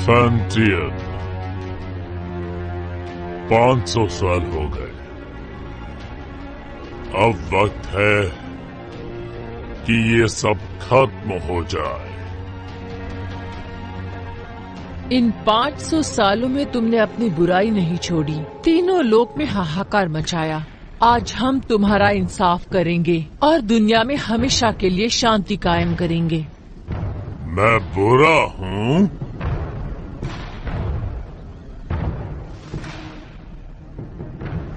फैंटियन, 500 साल हो गए। अब वक्त है कि ये सब खत्म हो जाए। इन 500 सालों में तुमने अपनी बुराई नहीं छोड़ी, तीनों लोक में हाहाकार मचाया। आज हम तुम्हारा इंसाफ करेंगे और दुनिया में हमेशा के लिए शांति कायम करेंगे। मैं बुरा हूँ?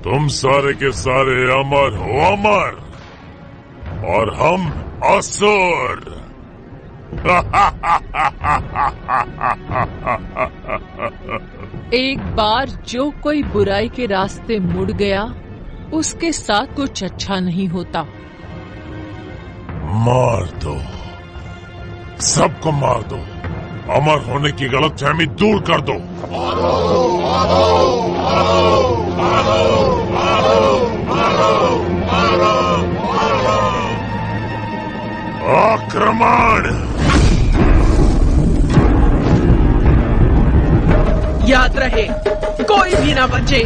तुम सारे के सारे अमर हो, अमर, और हम असुर। एक बार जो कोई बुराई के रास्ते मुड़ गया, उसके साथ कुछ अच्छा नहीं होता। मार दो, सबको मार दो, अमर होने की गलतफहमी दूर कर दो। आक्रमण! याद रहे, कोई भी ना बचे।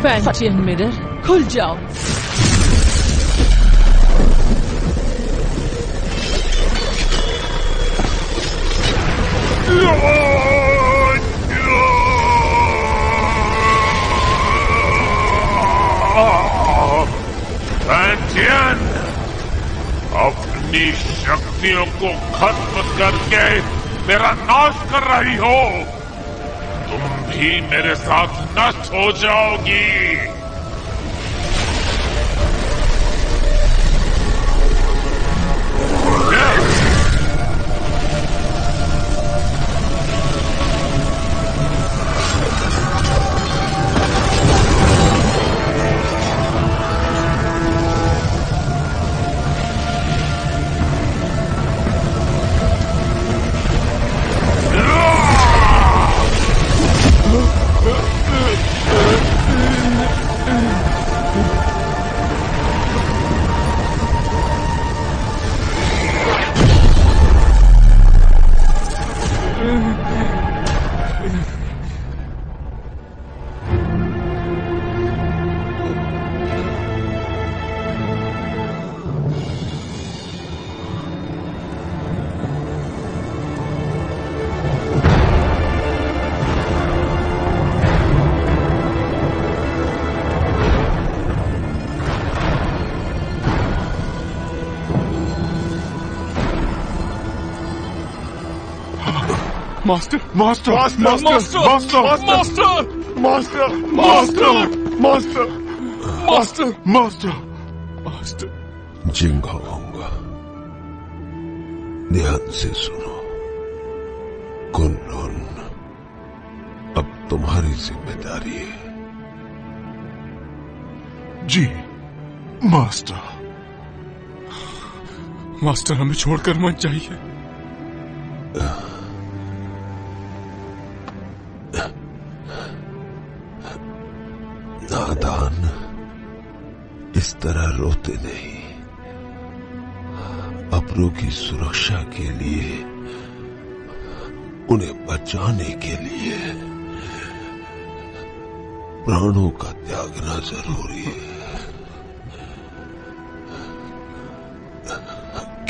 फैंटियन मिरर खुल जाओ। फैंटियन, अपनी शक्तियों को खत्म करके मेरा नाश कर रही हो। तुम भी मेरे साथ नष्ट हो जाओगी। Master! Master! Master! Master! Master! Master! Master! Master! Master! Master! Master! Jinghong, ध्यान से सुनो। कुनलुन अब तुम्हारी जिम्मेदारी है। जी मास्टर। मास्टर, हमें छोड़कर मत जाइए। नादान इस तरह रोते नहीं। अपनों की सुरक्षा के लिए, उन्हें बचाने के लिए प्राणों का त्यागना जरूरी है।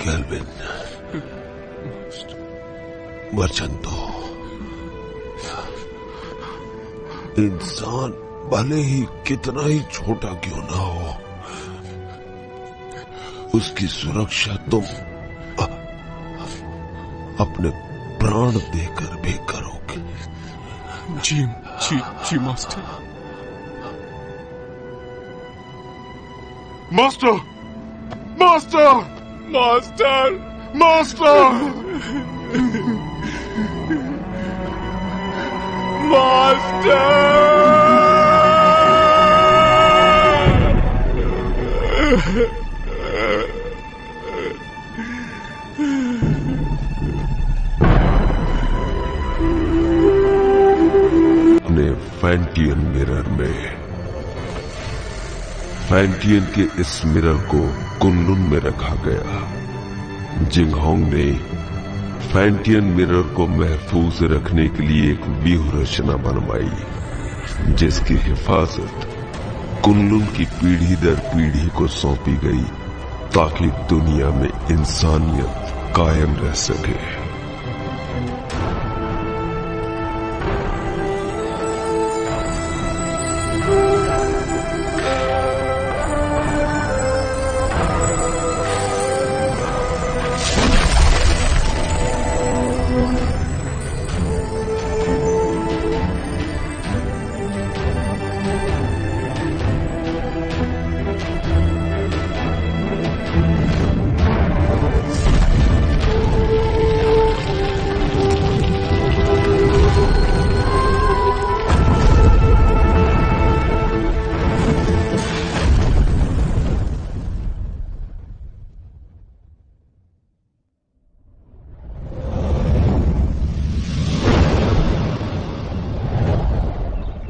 केल्विन, वचन दो। इंसान भले ही कितना ही छोटा क्यों ना हो, उसकी सुरक्षा तुम अपने प्राण देकर भी करोगे। जी जी जी master. Master! Master! Master! Master! Master! अपने फैंटियन मिरर में, फैंटियन के इस मिरर को कुनलुन में रखा गया। जिंगहोंग ने फैंटियन मिरर को महफूज रखने के लिए एक व्यूह रचना बनवाई, जिसकी हिफाजत कुनलुन की पीढ़ी दर पीढ़ी को सौंपी गई, ताकि दुनिया में इंसानियत कायम रह सके।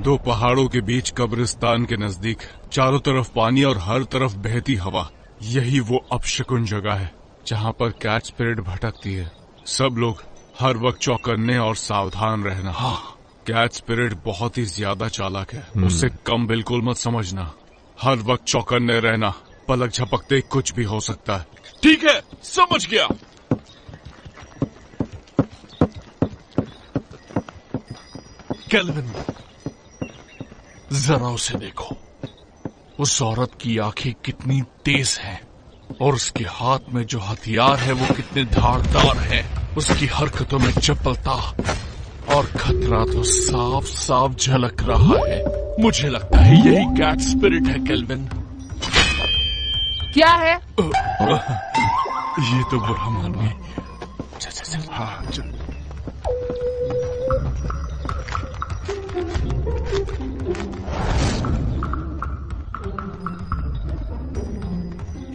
दो पहाड़ों के बीच कब्रिस्तान के नजदीक, चारों तरफ पानी और हर तरफ बहती हवा। यही वो अपशकुन जगह है जहाँ पर कैट स्पिरिट भटकती है। सब लोग हर वक्त चौकन्ने और सावधान रहना। हाँ, कैट स्पिरिट बहुत ही ज्यादा चालाक है। उससे कम बिल्कुल मत समझना। हर वक्त चौकन्ने रहना, पलक झपकते कुछ भी हो सकता है। ठीक है, समझ गया। केल्विन, जरा उसे देखो। उस औरत की आंखें कितनी तेज हैं और उसके हाथ में जो हथियार है वो कितने धारदार है। उसकी हरकतों में चपलता और खतरा तो साफ साफ झलक रहा है। मुझे लगता है यही कैट स्पिरिट है केल्विन। क्या है? ये तो बुरा मानिए। चल। हाँ चल।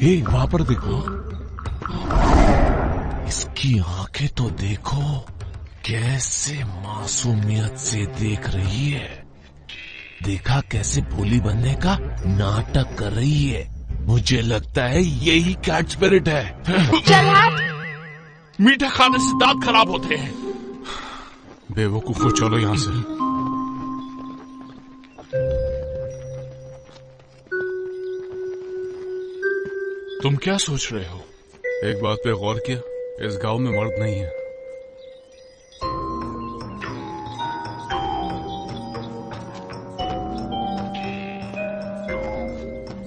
हे, वहां पर देखो। इसकी आंखें तो देखो, कैसे मासूमियत से देख रही है। देखा कैसे भोली बनने का नाटक कर रही है। मुझे लगता है यही कैट स्पिरिट है। चल हट। मीठा खाने से दांत खराब होते हैं। बेवकूफो, चलो यहाँ से। तुम क्या सोच रहे हो? एक बात पे गौर किया, इस गांव में मर्द नहीं है।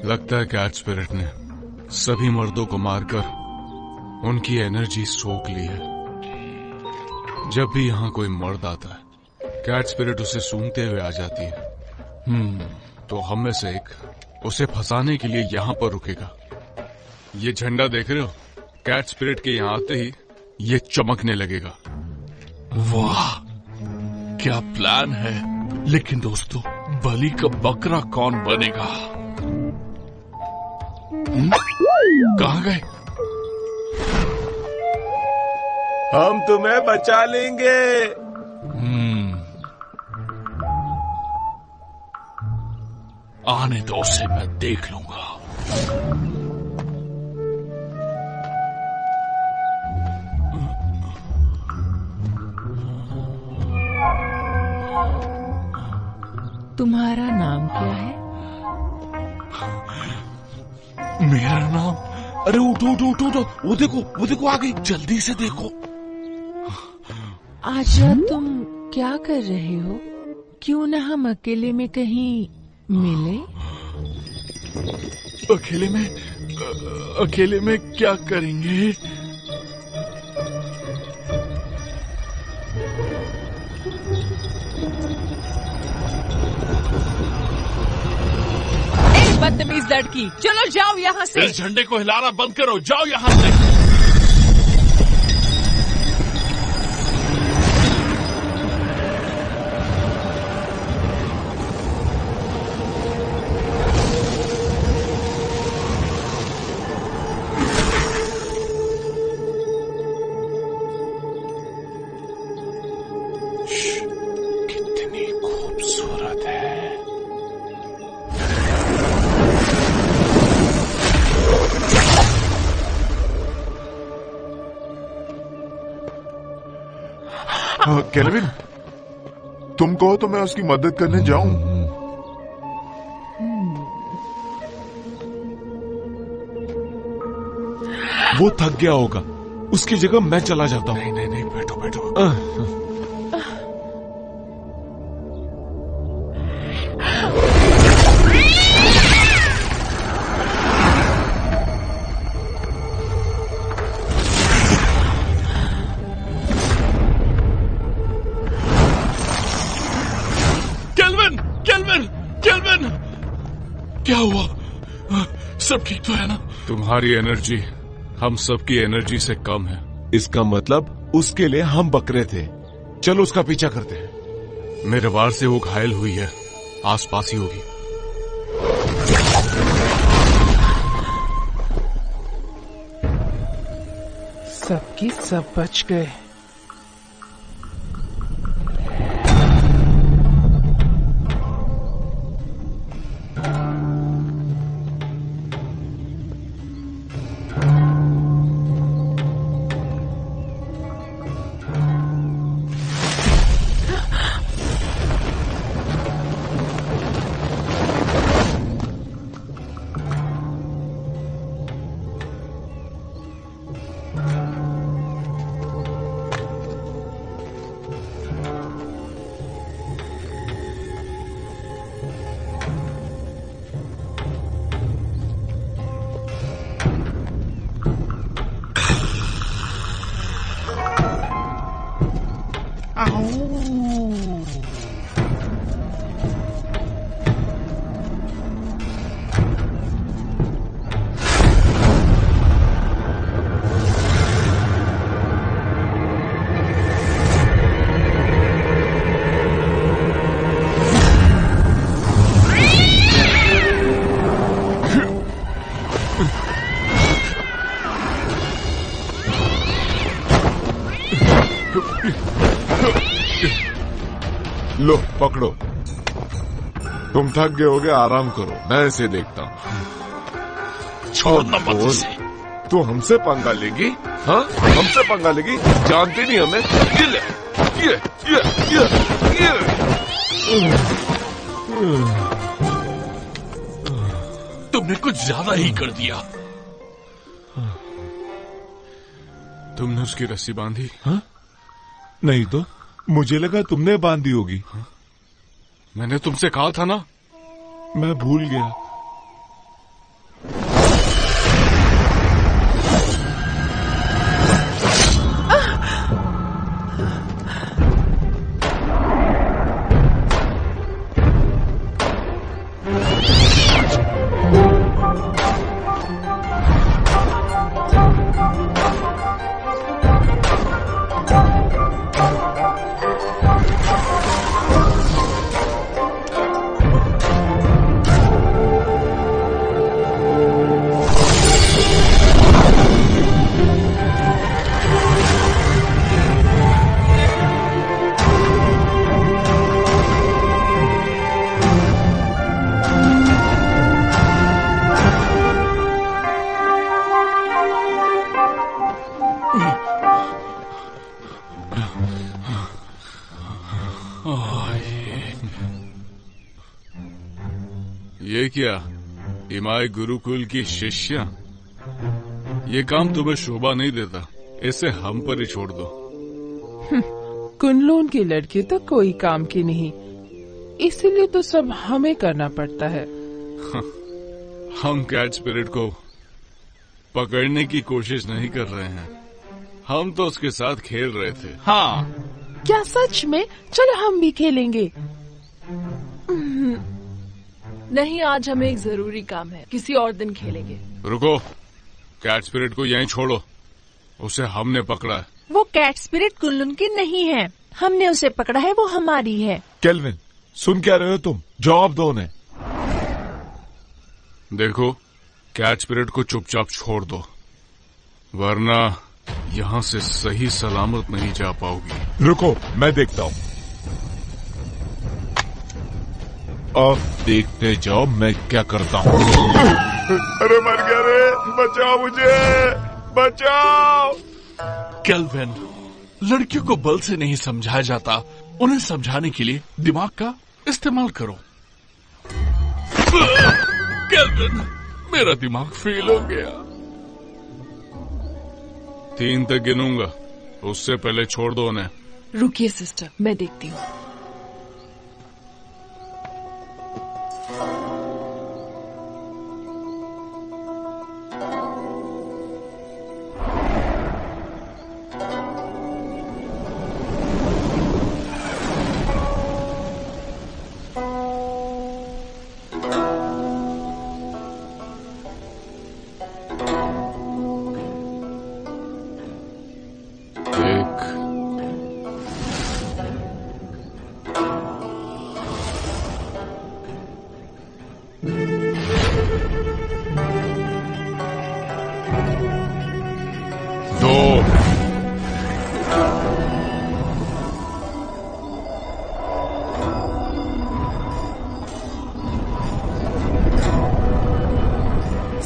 लगता है कैट स्पिरिट ने सभी मर्दों को मारकर उनकी एनर्जी सोख ली है। जब भी यहाँ कोई मर्द आता है, कैट स्पिरिट उसे सूंघते हुए आ जाती है। तो हम में से एक उसे फंसाने के लिए यहाँ पर रुकेगा। ये झंडा देख रहे हो? कैट स्पिरिट के यहाँ आते ही ये चमकने लगेगा। वाह, क्या प्लान है। लेकिन दोस्तों, बलि का बकरा कौन बनेगा? कहाँ गए? हम तुम्हें बचा लेंगे। आने दो, उसे मैं देख लूंगा। तुम्हारा नाम क्या है? मेरा नाम? अरे उठो उठो उठो उठो। वो देखो आ गई। जल्दी से देखो। आज रात तुम क्या कर रहे हो? क्यों ना हम अकेले में कहीं मिले? अकेले में क्या करेंगे? बदतमीज लड़की, चलो जाओ यहाँ से। इस झंडे को हिलाना बंद करो, जाओ यहाँ से। कितनी खूबसूरत है। केल्विन, तुम कहो तो मैं उसकी मदद करने जाऊं। वो थक गया होगा, उसकी जगह मैं चला जाता हूँ। नहीं, बैठो बैठो। केल्विन, क्या हुआ? सब ठीक तो है ना? तुम्हारी एनर्जी हम सबकी एनर्जी से कम है। इसका मतलब उसके लिए हम बकरे थे। चलो उसका पीछा करते हैं। मेरे वार से वो घायल हुई है, आसपास ही होगी। सबकी सब बच गए। लो पकड़ो, तुम थक गए होगे, आराम करो, मैं इसे देखता हूँ। छोड़ना मत बोल, इसे। तू हमसे पंगा लेगी? हाँ, हमसे पंगा लेगी? जानती नहीं हमें? तुमने कुछ ज्यादा ही कर दिया। तुमने उसकी रस्सी बांधी? हाँ? नहीं तो मुझे लगा तुमने बांधी होगी। हाँ? मैंने तुमसे कहा था ना। मैं भूल गया। ये क्या, इमाई गुरुकुल की शिष्या? ये काम तुम्हें शोभा नहीं देता, इसे हम पर ही छोड़ दो। कुनलून की लड़की तो कोई काम की नहीं, इसीलिए तो सब हमें करना पड़ता है। हम कैट स्पिरिट को पकड़ने की कोशिश नहीं कर रहे हैं, हम तो उसके साथ खेल रहे थे। हाँ, क्या सच में? चलो हम भी खेलेंगे। नहीं, आज हमें एक जरूरी काम है, किसी और दिन खेलेंगे। रुको, कैट स्पिरिट को यहीं छोड़ो, उसे हमने पकड़ा है। वो कैट स्पिरिट कुनलून की नहीं है, हमने उसे पकड़ा है, वो हमारी है। केल्विन, सुन क्या रहे हो तुम? जवाब दो उन्हें। देखो, कैट स्पिरिट को चुपचाप छोड़ दो, वरना यहाँ से सही सलामत नहीं जा पाओगी। रुको, मैं देखता हूँ। अब देखते जाओ मैं क्या करता हूँ। अरे मर गया रे, बचाओ मुझे, बचाओ। केल्विन, लड़कियों को बल से नहीं समझाया जाता, उन्हें समझाने के लिए दिमाग का इस्तेमाल करो। केल्विन, मेरा दिमाग फेल हो गया। 3 तक गिनूंगा, उससे पहले छोड़ दो उन्हें। रुकिए सिस्टर, मैं देखती हूँ।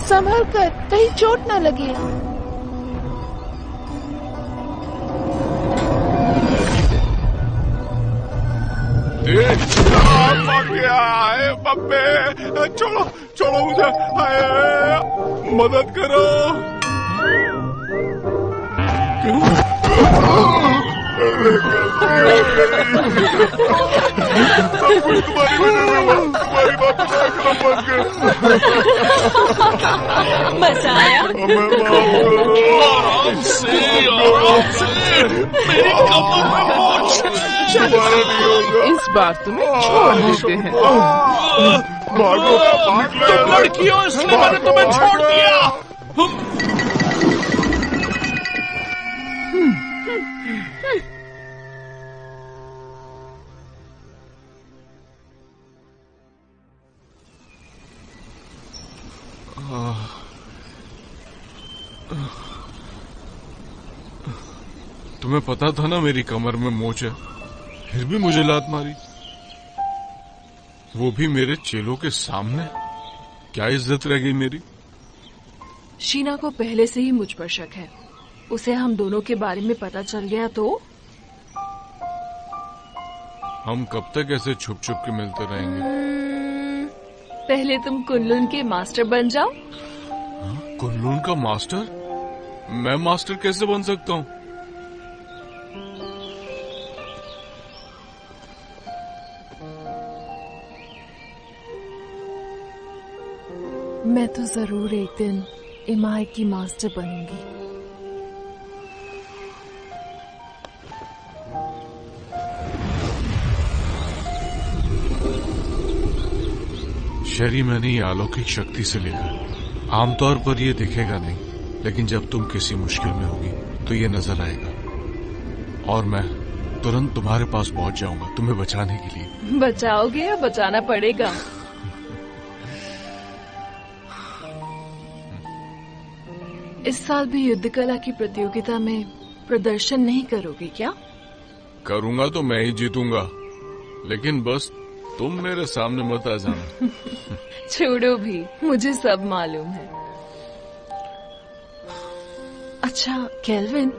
संभल कर, कहीं चोट न लगे। मर गया है बब्बे, छोड़ो छोड़ो मुझे, मदद करो। सब कुछ तुम्हारी वजह से हुआ, तुम्हारी बात बच गए। मजा आया? आराम से, मेरी कमर में मोच। दोबारा नहीं होगा, इस बार तुम्हें छोड़ देते हैं। भागो, तुम लड़की हो इसलिए मैंने तुम्हें छोड़ दिया। तुम्हें पता था ना मेरी कमर में मोच है, फिर भी मुझे लात मारी। वो भी मेरे चेलों के सामने? क्या इज्जत रह गई मेरी? शीना को पहले से ही मुझ पर शक है। उसे हम दोनों के बारे में पता चल गया तो? हम कब तक ऐसे छुप छुप के मिलते रहेंगे? पहले तुम कुनलुन के मास्टर बन जाओ। कुनलुन का मास्टर? मैं मास्टर कैसे बन सकता हूँ? मैं तो जरूर एक दिन इमाई की मास्टर बनूंगी। शरी मैंने ये अलौकिक शक्ति से लेकर आमतौर पर ये दिखेगा नहीं, लेकिन जब तुम किसी मुश्किल में होगी तो ये नजर आएगा और मैं तुरंत तुम्हारे पास पहुंच जाऊंगा तुम्हें बचाने के लिए। बचाओगे या बचाना पड़ेगा? इस साल भी युद्ध कला की प्रतियोगिता में प्रदर्शन नहीं करोगे क्या? करूंगा तो मैं ही जीतूंगा, लेकिन बस तुम मेरे सामने मत आ जाना। छोड़ो भी, मुझे सब मालूम है। अच्छा केल्विन,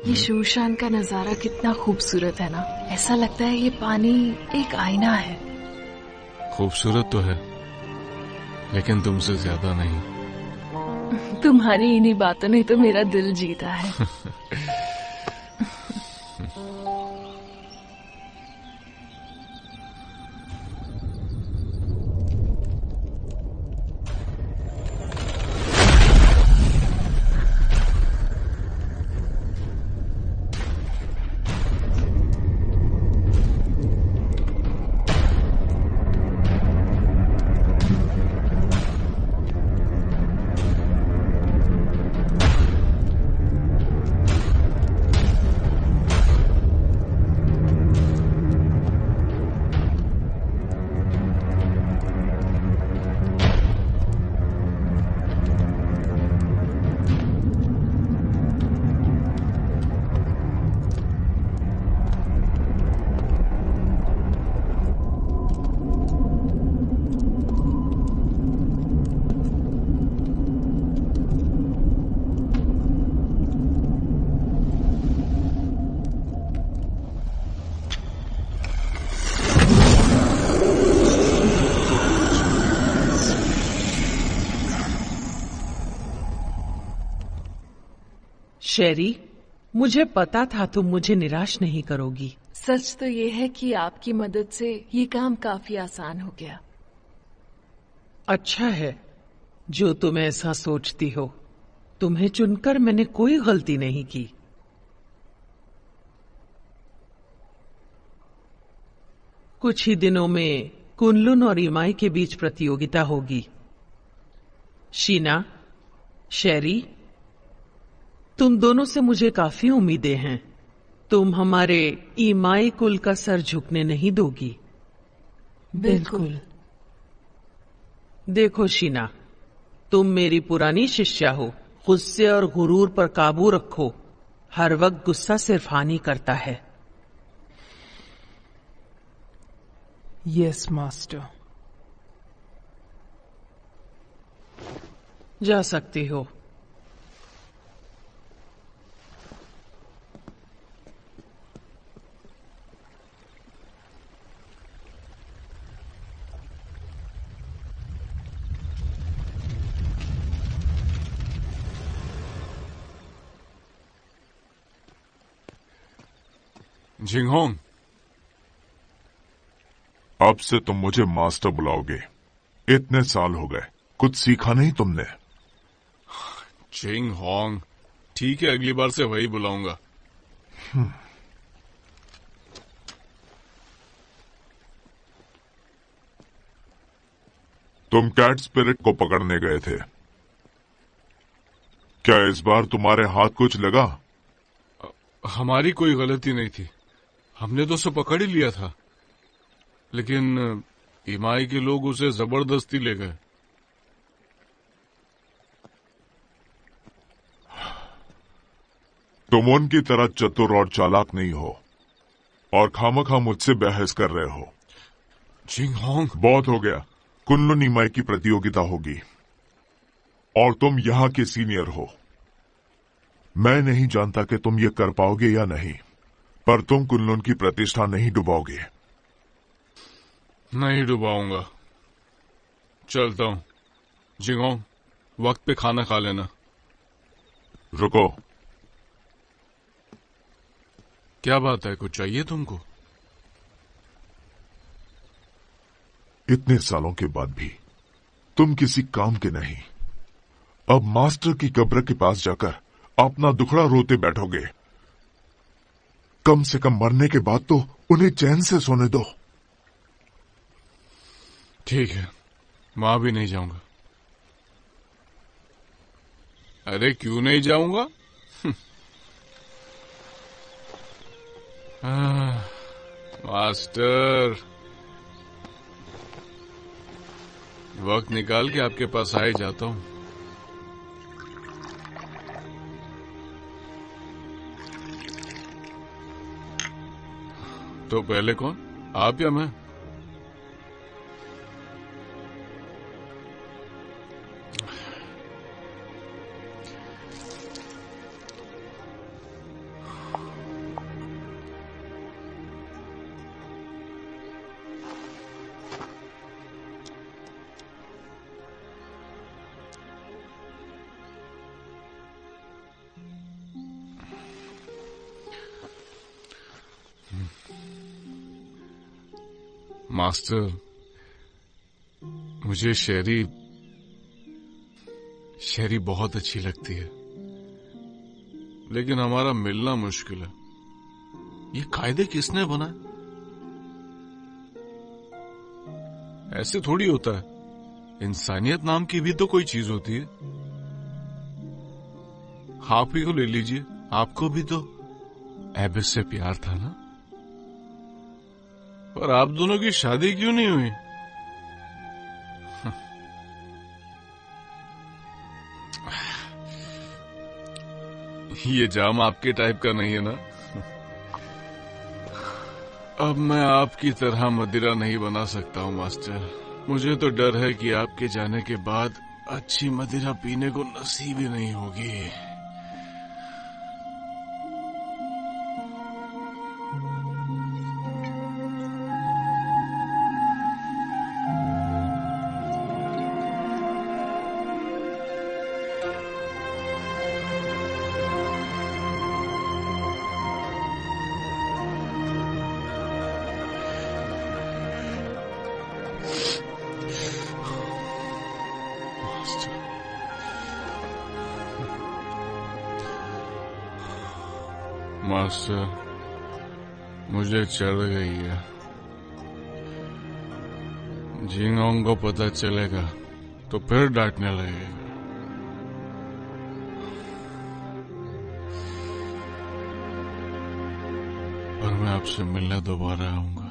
ये शूशान का नजारा कितना खूबसूरत है ना। ऐसा लगता है ये पानी एक आईना है। खूबसूरत तो है, लेकिन तुमसे ज्यादा नहीं। तुम्हारी इन्हीं बातों ने तो मेरा दिल जीता है। शेरी, मुझे पता था तुम मुझे निराश नहीं करोगी। सच तो ये है कि आपकी मदद से ये काम काफी आसान हो गया। अच्छा है जो तुम ऐसा सोचती हो। तुम्हें चुनकर मैंने कोई गलती नहीं की। कुछ ही दिनों में कुनलुन और इमाई के बीच प्रतियोगिता होगी। शीना, शेरी, तुम दोनों से मुझे काफी उम्मीदें हैं। तुम हमारे इमाई कुल का सर झुकने नहीं दोगी। बिल्कुल। देखो शीना, तुम मेरी पुरानी शिष्या हो। गुस्से और गुरूर पर काबू रखो। हर वक्त गुस्सा सिर्फ हानि करता है। Yes master. जा सकती हो। जिंगहोंग, अब से तुम मुझे मास्टर बुलाओगे। इतने साल हो गए, कुछ सीखा नहीं तुमने? जिंगहोंग, ठीक है, अगली बार से वही बुलाऊंगा। तुम कैट स्पिरिट को पकड़ने गए थे। क्या इस बार तुम्हारे हाथ कुछ लगा? हमारी कोई गलती नहीं थी। हमने तो उसे पकड़ ही लिया था, लेकिन इमाई के लोग उसे जबरदस्ती ले गए। तुम उनकी तरह चतुर और चालाक नहीं हो और खामखा मुझसे बहस कर रहे हो। जिंगहोंग, बहुत हो गया। कुनलुन इमाई की प्रतियोगिता होगी और तुम यहाँ के सीनियर हो। मैं नहीं जानता कि तुम ये कर पाओगे या नहीं, पर तुम कुनलुन की प्रतिष्ठा नहीं डुबाओगे। नहीं डुबाऊंगा। चलता हूँ। जिंगहोंग, वक्त पे खाना खा लेना। रुको। क्या बात है, कुछ चाहिए तुमको? इतने सालों के बाद भी तुम किसी काम के नहीं। अब मास्टर की कब्र के पास जाकर अपना दुखड़ा रोते बैठोगे। कम से कम मरने के बाद तो उन्हें चैन से सोने दो। ठीक है, वहां भी नहीं जाऊंगा। अरे क्यों नहीं जाऊंगा? मास्टर, वक्त निकाल के आपके पास आ ही जाता हूं। तो पहले कौन, आप या मैं? मास्टर, मुझे शेरी बहुत अच्छी लगती है, लेकिन हमारा मिलना मुश्किल है। ये कायदे किसने बनाए? ऐसे थोड़ी होता है। इंसानियत नाम की भी तो कोई चीज होती है। आप ही को ले लीजिए, आपको भी तो एबिस से प्यार था ना? पर आप दोनों की शादी क्यों नहीं हुई? ये जाम आपके टाइप का नहीं है ना? अब मैं आपकी तरह मदिरा नहीं बना सकता हूँ मास्टर। मुझे तो डर है कि आपके जाने के बाद अच्छी मदिरा पीने को नसीब ही नहीं होगी। मास्टर, मुझे चढ़ गई है। जिंगहोंग को पता चलेगा तो फिर डांटने लगेगा। और मैं आपसे मिलने दोबारा आऊंगा।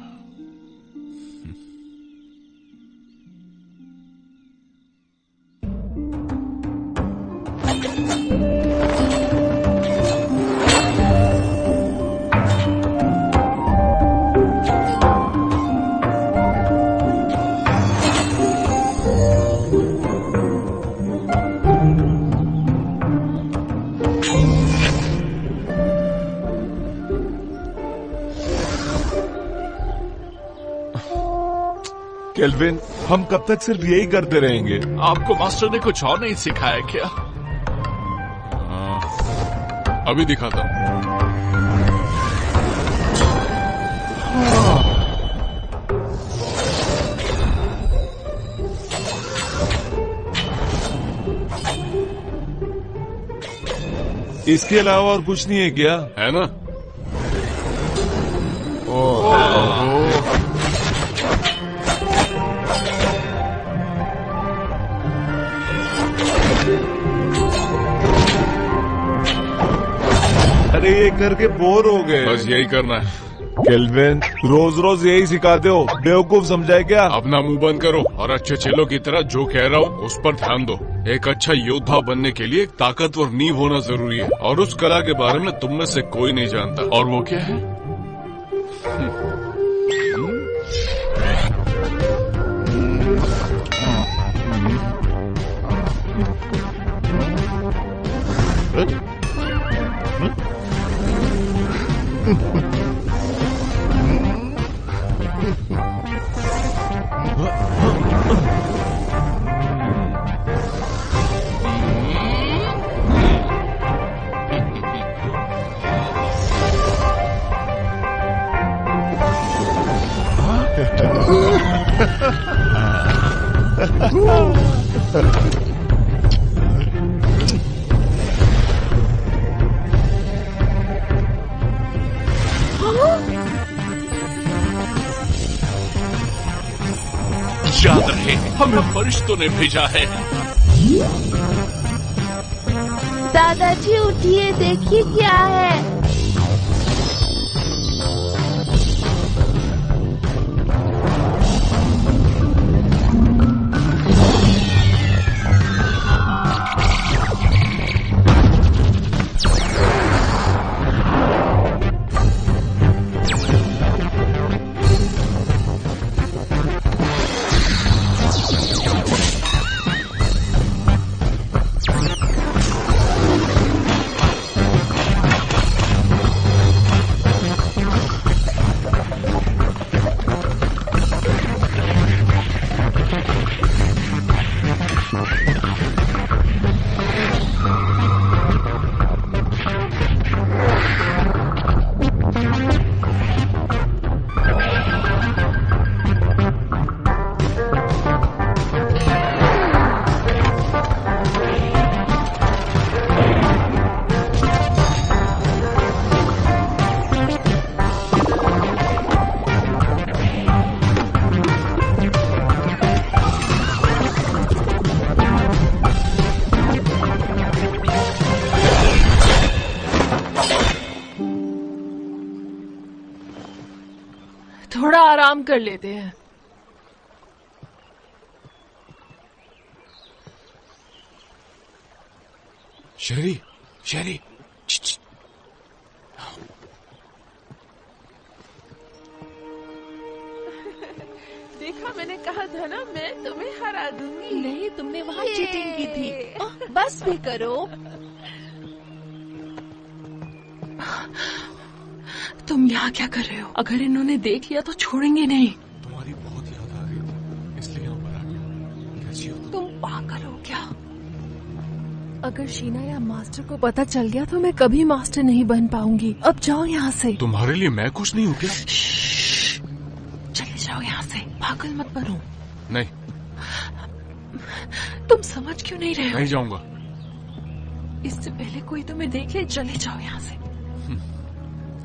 केल्विन, हम कब तक सिर्फ यही करते रहेंगे? आपको मास्टर ने कुछ और नहीं सिखाया क्या? अभी दिखाता हूँ। इसके अलावा और कुछ नहीं है क्या? है ना? अरे ये करके बोर हो गए। बस यही करना है। केल्विन, रोज रोज यही सिखाते हो, बेवकूफ समझाए क्या? अपना मुंह बंद करो और अच्छे चेलों की तरह जो कह रहा हूँ उस पर ध्यान दो। एक अच्छा योद्धा बनने के लिए एक ताकतवर नींव होना जरूरी है, और उस कला के बारे में तुम में से कोई नहीं जानता। और वो क्या है? याद रहे, हमें फरिश्तों ने भेजा है। दादाजी उठिए, देखिए क्या है। थोड़ा आराम कर लेते हैं। शहरी, शहरी, देखा, मैंने कहा था ना, मैं तुम्हें हरा दूंगी। नहीं, तुमने वहाँ चीटिंग की थी। बस भी करो। तुम यहाँ क्या कर रहे हो? अगर इन्होंने देख लिया तो छोड़ेंगे नहीं। तुम्हारी बहुत याद आ रही है, इसलिए यहाँ पर आ गया। कैसी हो तुम पागल हो क्या? अगर शीना या मास्टर को पता चल गया तो मैं कभी मास्टर नहीं बन पाऊंगी। अब जाओ यहाँ से। तुम्हारे लिए मैं कुछ नहीं हूँ क्या? चले जाओ यहाँ से, पागल मत बनो। नहीं, तुम समझ क्यों नहीं रहे हो? नहीं जाऊंगा। इससे पहले कोई तुम्हें देख ले, चले जाओ यहाँ से।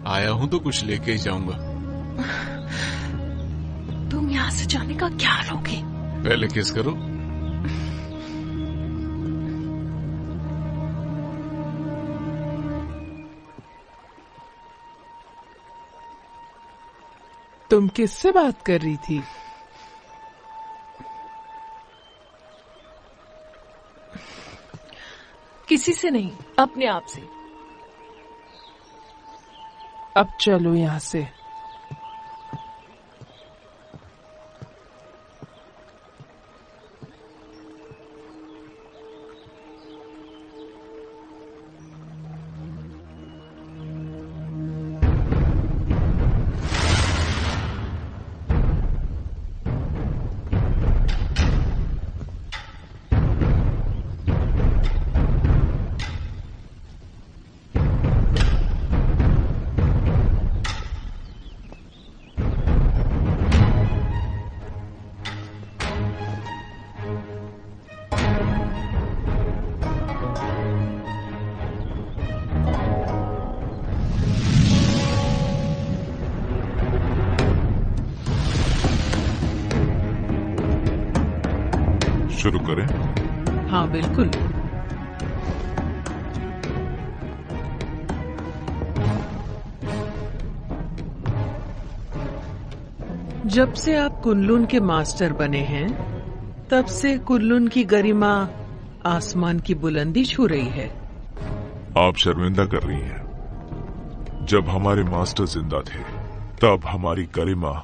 आया हूँ तो कुछ लेके ही जाऊंगा। तुम यहाँ से जाने का क्या लोगे? पहले किस करो। तुम किससे बात कर रही थी? किसी से नहीं, अपने आप से। अब चलो यहाँ से। शुरू करें? हाँ बिल्कुल। जब से आप कुनलुन के मास्टर बने हैं, तब से कुनलुन की गरिमा आसमान की बुलंदी छू रही है। आप शर्मिंदा कर रही हैं। जब हमारे मास्टर जिंदा थे, तब हमारी गरिमा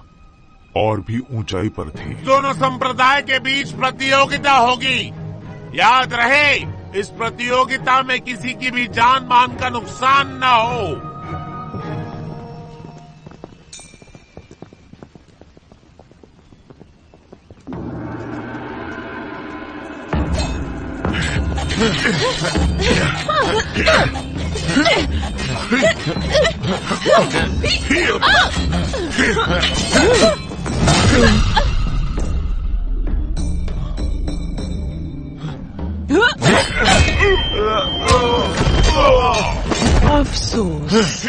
और भी ऊंचाई पर थी। दोनों संप्रदाय के बीच प्रतियोगिता होगी। याद रहे, इस प्रतियोगिता में किसी की भी जान मान का नुकसान न हो। अफसोस,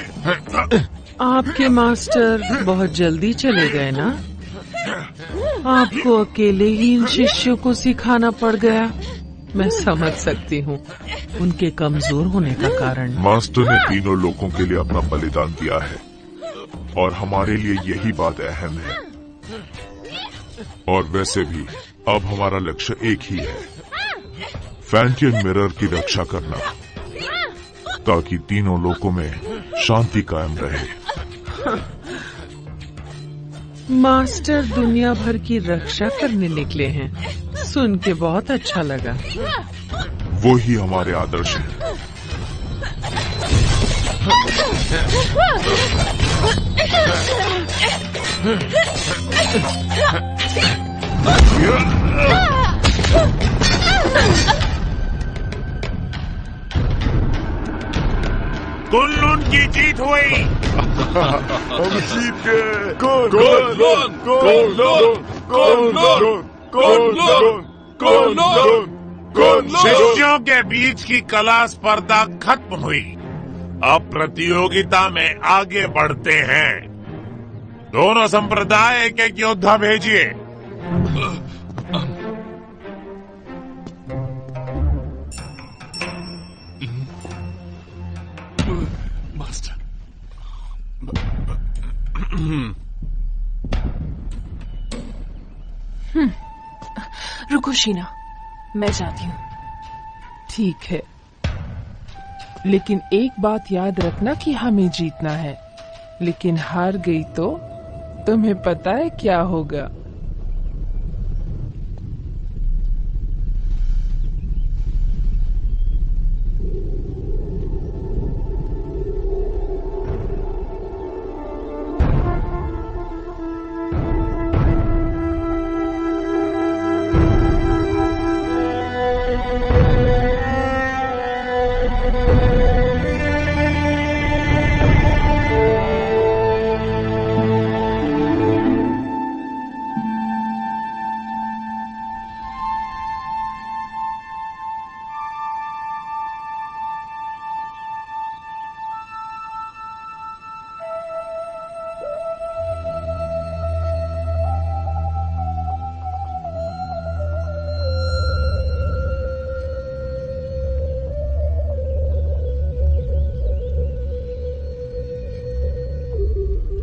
आपके मास्टर बहुत जल्दी चले गए ना। आपको अकेले ही इन शिष्यों को सिखाना पड़ गया। मैं समझ सकती हूँ उनके कमजोर होने का कारण। मास्टर ने तीनों लोगों के लिए अपना बलिदान दिया है और हमारे लिए यही बात अहम है। और वैसे भी अब हमारा लक्ष्य एक ही है, फैंटियन मिरर की रक्षा करना, ताकि तीनों लोगों में शांति कायम रहे। मास्टर दुनिया भर की रक्षा करने निकले हैं। सुन के बहुत अच्छा लगा। वो ही हमारे आदर्श हैं। कुन-लुन की जीत हुई। हम जीत गए। शिष्यों के बीच की कला स्पर्धा खत्म हुई। अब प्रतियोगिता में आगे बढ़ते हैं। दोनों संप्रदाय एक योद्धा भेजिए। मास्टर, रुको शीना, मैं जाती हूँ। ठीक है, लेकिन एक बात याद रखना कि हमें जीतना है। लेकिन हार गई तो तुम्हें पता है क्या होगा?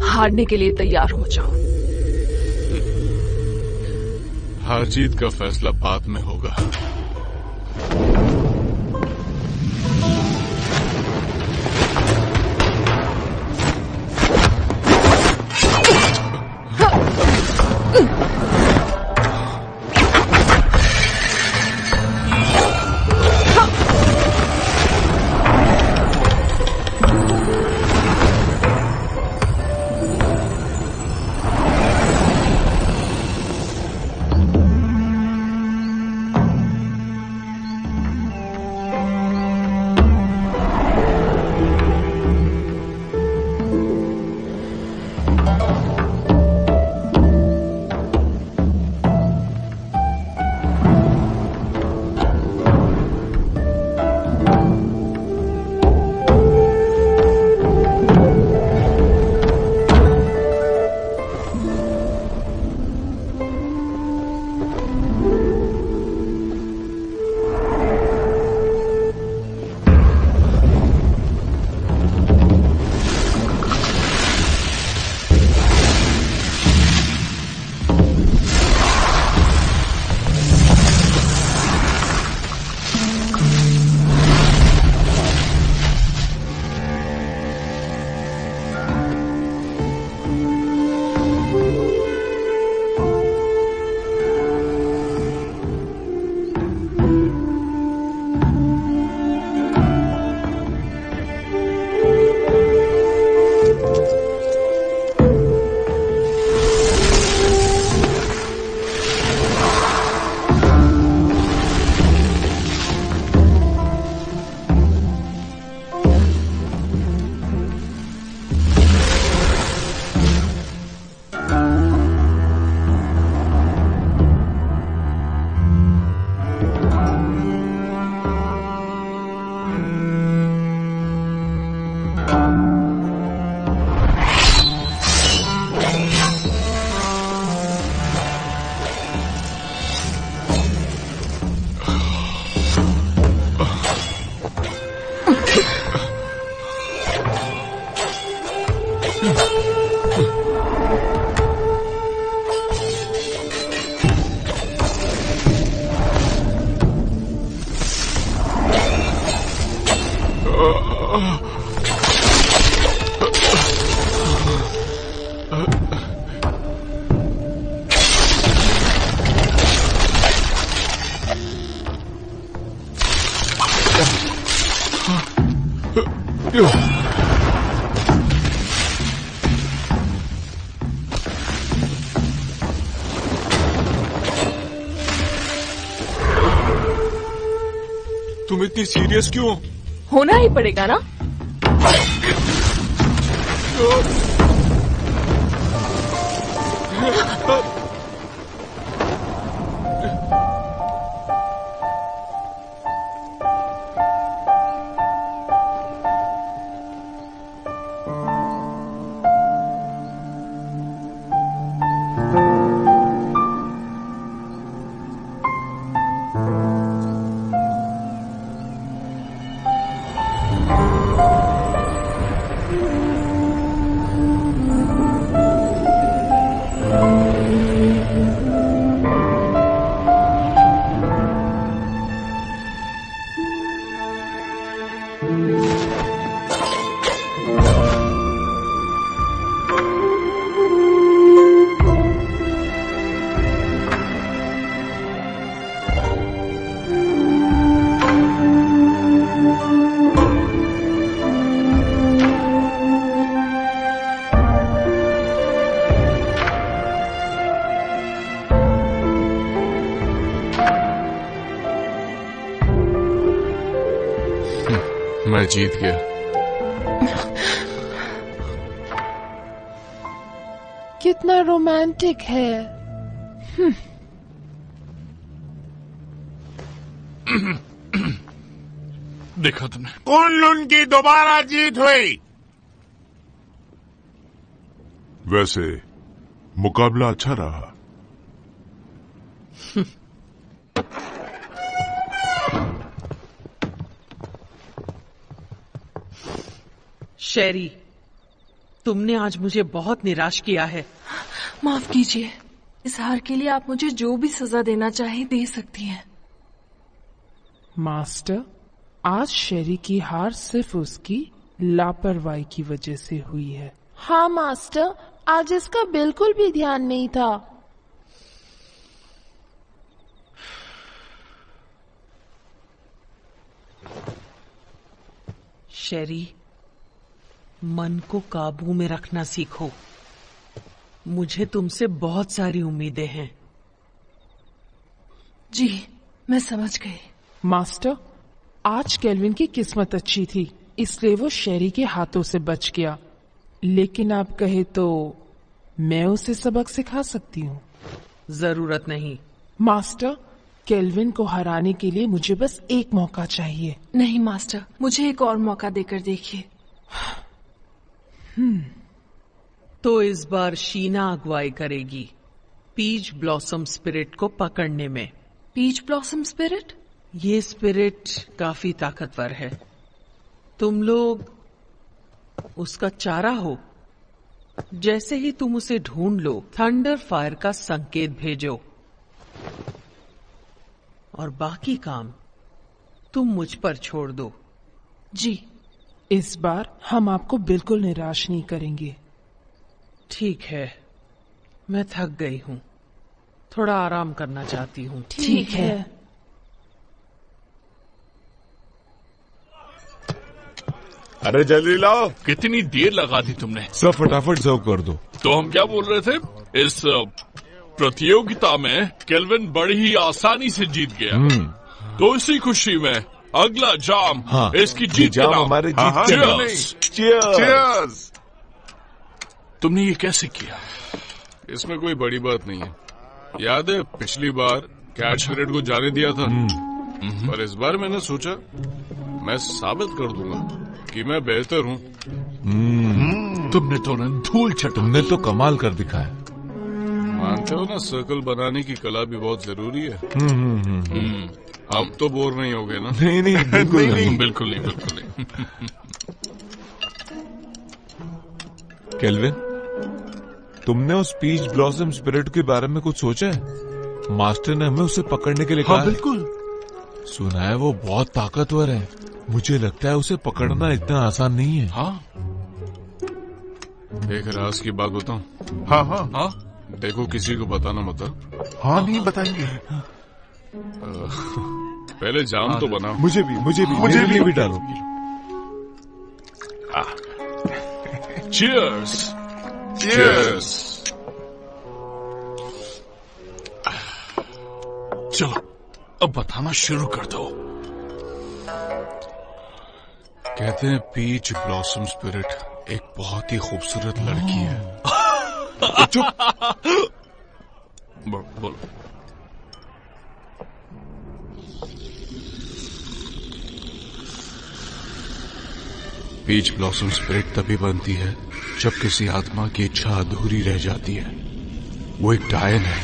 हारने के लिए तैयार हो जाओ। हार जीत का फैसला बाद में होगा। तुम इतनी सीरियस क्यों? होना ही पड़ेगा ना। मैं जीत गया। कितना रोमांटिक है। देखा तुमने? कुन-लुन की दोबारा जीत हुई। वैसे मुकाबला अच्छा रहा। शेरी, तुमने आज मुझे बहुत निराश किया है। माफ कीजिए, इस हार के लिए आप मुझे जो भी सजा देना चाहे दे सकती हैं। मास्टर, आज शेरी की हार सिर्फ उसकी लापरवाही की वजह से हुई है। हाँ मास्टर, आज इसका बिल्कुल भी ध्यान नहीं था। शेरी, मन को काबू में रखना सीखो। मुझे तुमसे बहुत सारी उम्मीदें हैं। जी, मैं समझ गई। मास्टर, आज केल्विन की किस्मत अच्छी थी, इसलिए वो शेरी के हाथों से बच गया। लेकिन आप कहे तो मैं उसे सबक सिखा सकती हूँ। जरूरत नहीं। मास्टर, केल्विन को हराने के लिए मुझे बस एक मौका चाहिए। नहीं मास्टर, मुझे एक और मौका देकर देखिए। तो इस बार शीना अगुवाई करेगी पीच ब्लॉसम स्पिरिट को पकड़ने में। Peach blossom spirit? ये स्पिरिट काफी ताकतवर है। तुम लोग उसका चारा हो। जैसे ही तुम उसे ढूंढ लो, थंडर फायर का संकेत भेजो और बाकी काम तुम मुझ पर छोड़ दो। जी, इस बार हम आपको बिल्कुल निराश नहीं करेंगे। ठीक है, मैं थक गई हूँ, थोड़ा आराम करना चाहती हूँ। ठीक है। अरे जल्दी लाओ। कितनी देर लगा दी तुमने? सब फटाफट सर्व कर दो। तो हम क्या बोल रहे थे? इस प्रतियोगिता में केल्विन बड़ी ही आसानी से जीत गया। तो इसी खुशी में अगला जाम इसकी जीत जाम हमारे जीत। चीयर्स। तुमने ये कैसे किया? इसमें कोई बड़ी बात नहीं है। याद है पिछली बार कैट स्पिरिट को जाने दिया था, पर इस बार मैंने सोचा मैं साबित कर दूंगा कि मैं बेहतर हूँ। तुमने तो न धूल चटा। तुमने तो कमाल कर दिखाया। मानते हो ना, सर्कल बनाने की कला भी बहुत जरूरी है। अब तो बोर नहीं हो गए ना? नहीं नहीं, बिल्कुल नहीं, बिल्कुल नहीं, बिल्कुल नहीं। केल्विन, तुमने उस पीच ब्लॉसम स्पिरिट के बारे में कुछ सोचा है? मास्टर ने हमें उसे पकड़ने के लिए कहा। बिल्कुल। सुना है वो बहुत ताकतवर है। मुझे लगता है उसे पकड़ना इतना आसान नहीं है। हाँ, एक राज की बात बताऊं? हाँ हाँ हाँ, देखो किसी को बताना मत। हाँ, नहीं बताएंगे। पहले जाम तो बनाओ। मुझे भी भी डालो। Cheers! Cheers! चलो अब बताना शुरू कर दो। कहते हैं पीच ब्लॉसम स्पिरिट एक बहुत ही खूबसूरत लड़की है। चुप। बोलो। पीच ब्लॉसम स्पिरिट तभी बनती है जब किसी आत्मा की इच्छा अधूरी रह जाती है। वो एक डायन है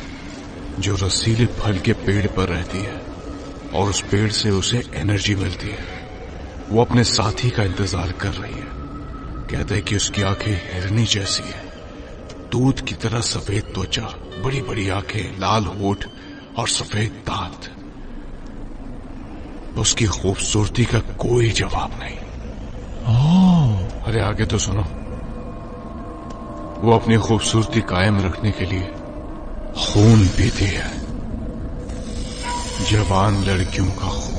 जो रसीले फल के पेड़ पर रहती है और उस पेड़ से उसे एनर्जी मिलती है। वो अपने साथी का इंतजार कर रही है। कहते हैं कि उसकी आंखें हिरनी जैसी है, दूध की तरह सफेद त्वचा, बड़ी बड़ी आंखें, लाल होठ और सफेद दांत। उसकी खूबसूरती का कोई जवाब नहीं। अरे आगे तो सुनो। वो अपनी खूबसूरती कायम रखने के लिए खून पीती है, जवान लड़कियों का खून।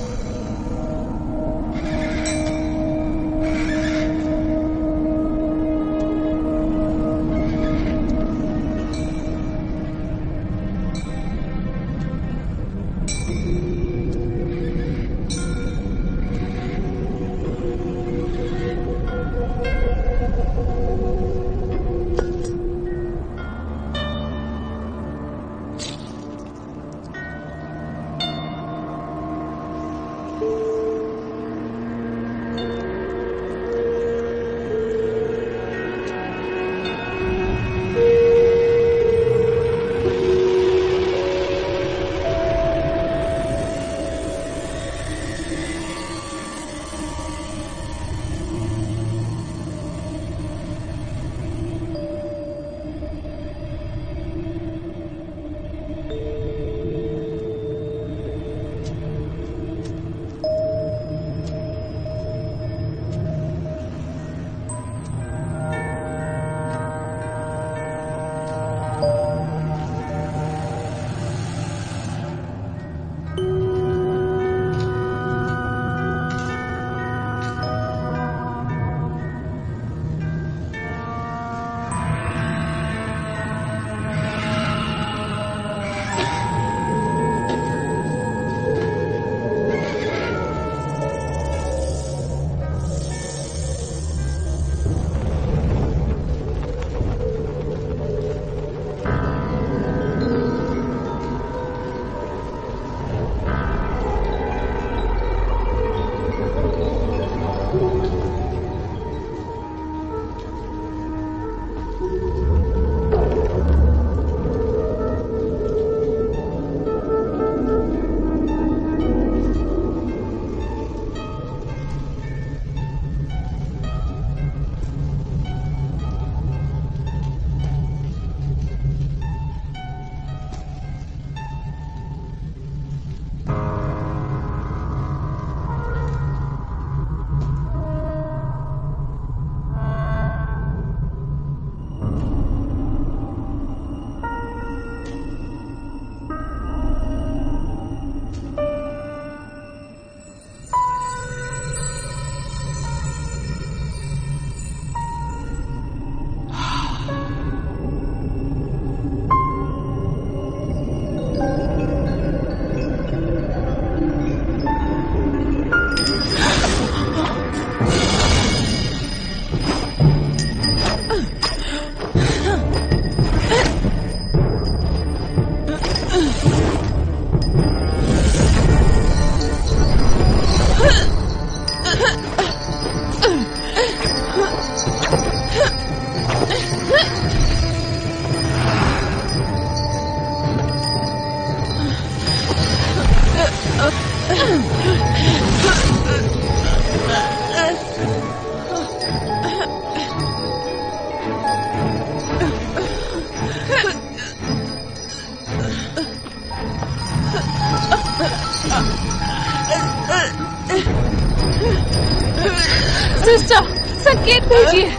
सिस्टर, संकेत भेजिए।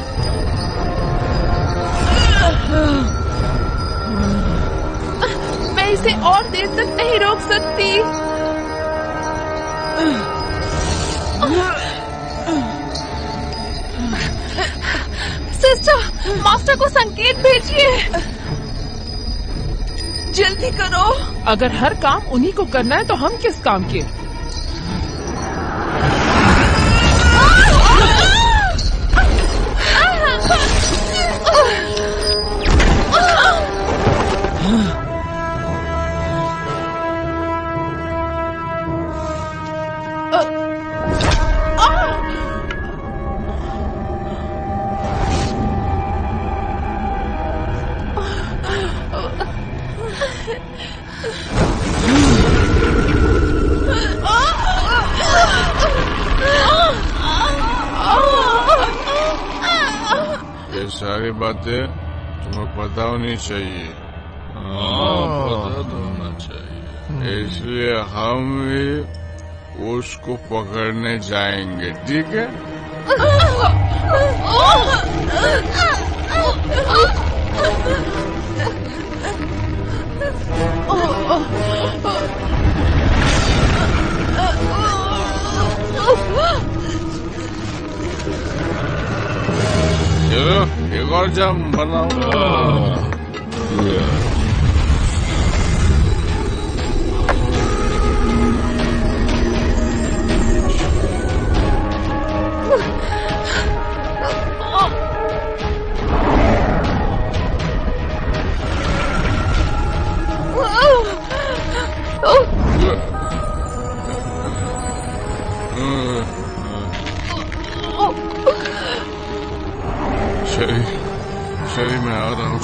मैं इसे और देर तक नहीं रोक सकती। सिस्टर, मास्टर को संकेत भेजिए। जल्दी करो। अगर हर काम उन्हीं को करना है तो हम किस काम के? ये सारी बातें तुम्हें पता होनी चाहिए। पता तो होना चाहिए, इसलिए हम भी उसको पकड़ने जाएंगे, ठीक है? चलो एक और जाम बनाओ। शरी मैं आ रहा हूँ।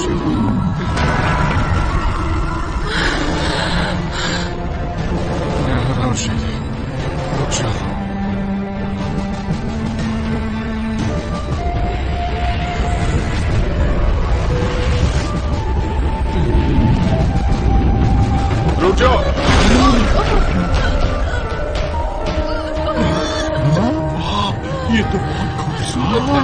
मैं आ रहा हूँ शरी, रुक जाओ। रुक जाओ। ये तो बहुत खूबसूरत है।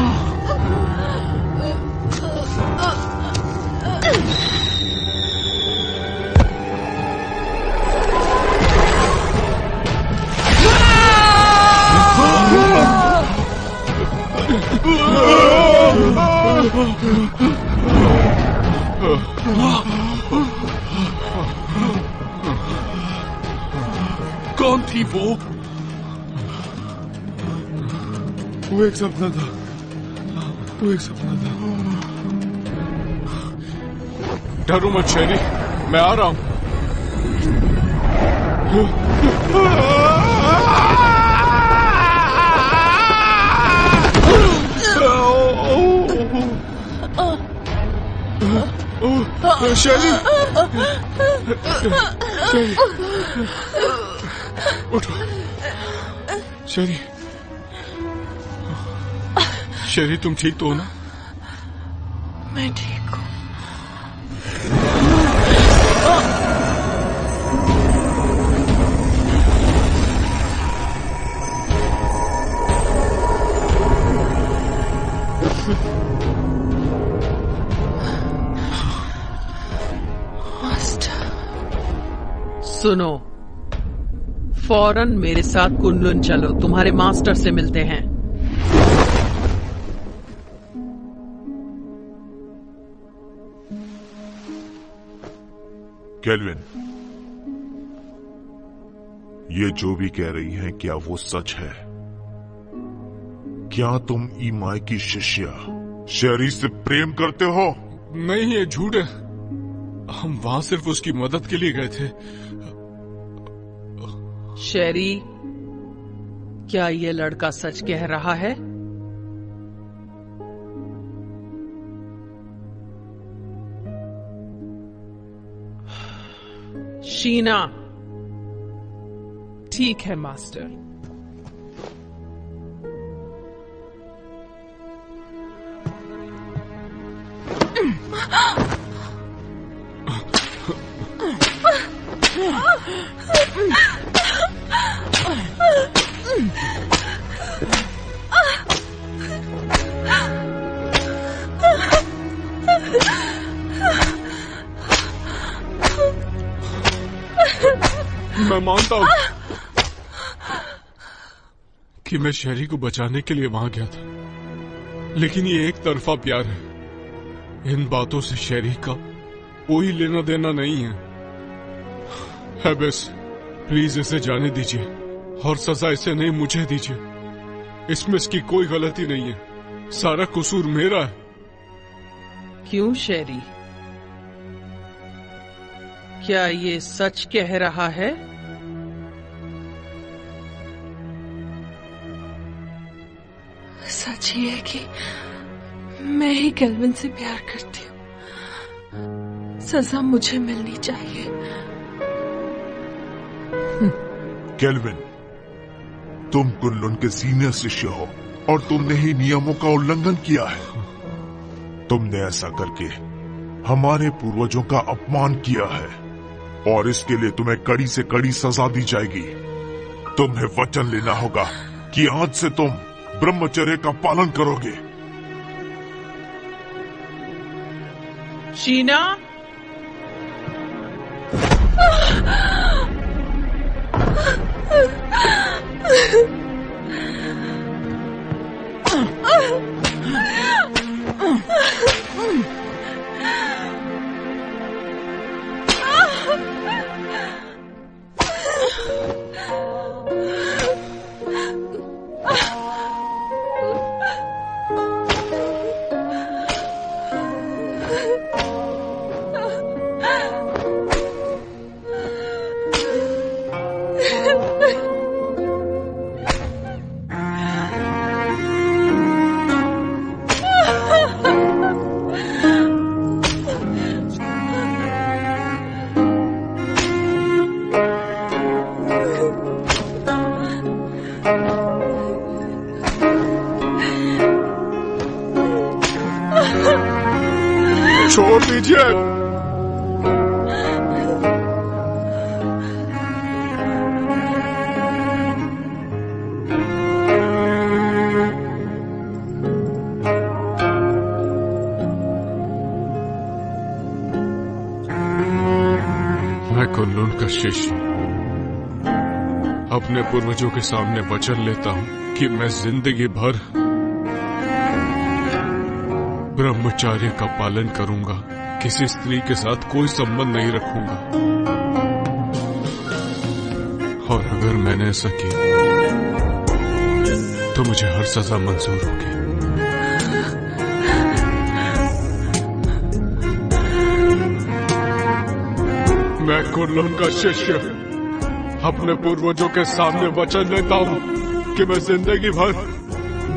कौन थी वो? वो एक सपना था, वो एक सपना था। डरो मत शेरी, मैं आ रहा हूँ। शेरी, उठो। शेरी, शेरी तुम ठीक तो हो ना? मैं ठीक हूँ। सुनो, फौरन मेरे साथ कुनलुन चलो, तुम्हारे मास्टर से मिलते हैं। केल्विन, ये जो भी कह रही हैं, क्या वो सच है? क्या तुम ईमाई की शिष्या शेरी से प्रेम करते हो? नहीं, ये झूठ है। हम वहां सिर्फ उसकी मदद के लिए गए थे। शेरी, क्या ये लड़का सच कह रहा है? शीना। ठीक है मास्टर। मैं मानता हूं कि मैं शेरी को बचाने के लिए वहां गया था, लेकिन ये एक तरफा प्यार है। इन बातों से शेरी का कोई लेना देना नहीं है बस प्लीज इसे जाने दीजिए और सजा इसे नहीं मुझे दीजिए। इसमें इसकी कोई गलती नहीं है, सारा कसूर मेरा है। क्यों शेरी, क्या ये सच कह रहा है? सच ही है कि मैं ही केल्विन से प्यार करती हूँ। सजा मुझे मिलनी चाहिए। केल्विन, तुम कुनलुन के सीनियर शिष्य हो और तुमने ही नियमों का उल्लंघन किया है। तुमने ऐसा करके हमारे पूर्वजों का अपमान किया है और इसके लिए तुम्हें कड़ी से कड़ी सजा दी जाएगी। तुम्हें वचन लेना होगा कि आज से तुम ब्रह्मचर्य का पालन करोगे। शीना, छोड़ दीजिए। मैं कुनलुन का शिष्य अपने पूर्वजों के सामने वचन लेता हूँ कि मैं जिंदगी भर ब्रह्मचर्य का पालन करूंगा, किसी स्त्री के साथ कोई संबंध नहीं रखूंगा। और अगर मैंने ऐसा किया तो मुझे हर सजा मंजूर होगी। मैं कुनलुन का शिष्य अपने पूर्वजों के सामने वचन लेता हूँ कि मैं जिंदगी भर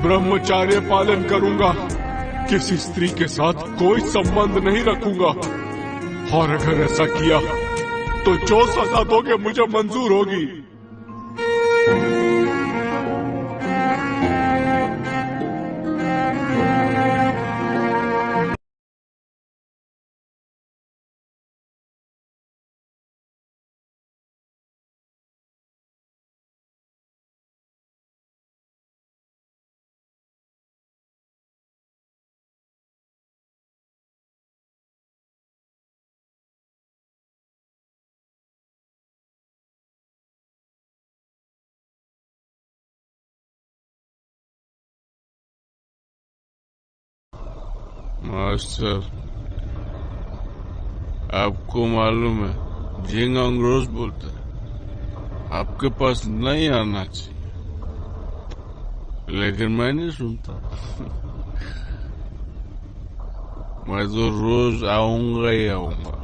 ब्रह्मचर्य पालन करूंगा, किसी स्त्री के साथ कोई संबंध नहीं रखूंगा। और अगर ऐसा किया तो जो सजा दोगे मुझे मंजूर होगी। मास्टर, आपको मालूम है जिंगहोंग रोज बोलता है आपके पास नहीं आना चाहिए, लेकिन मैं नहीं सुनता। मैं तो रोज आऊंगा ही आऊंगा।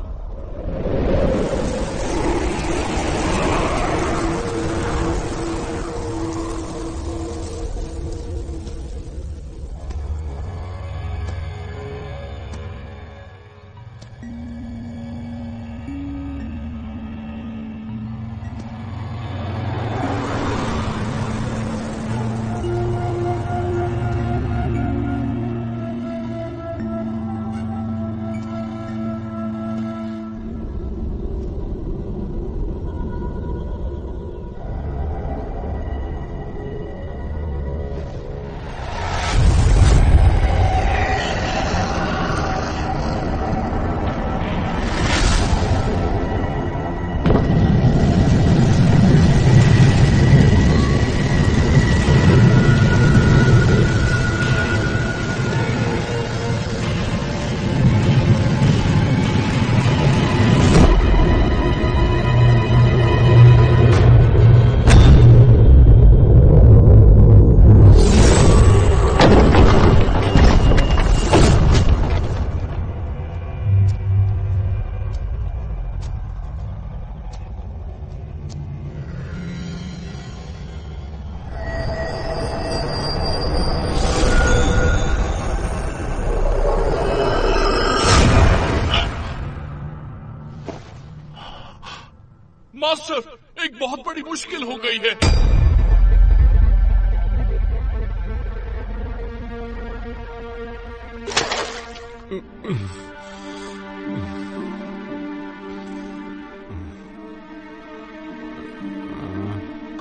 मास्टर, एक बहुत बड़ी मुश्किल हो गई है।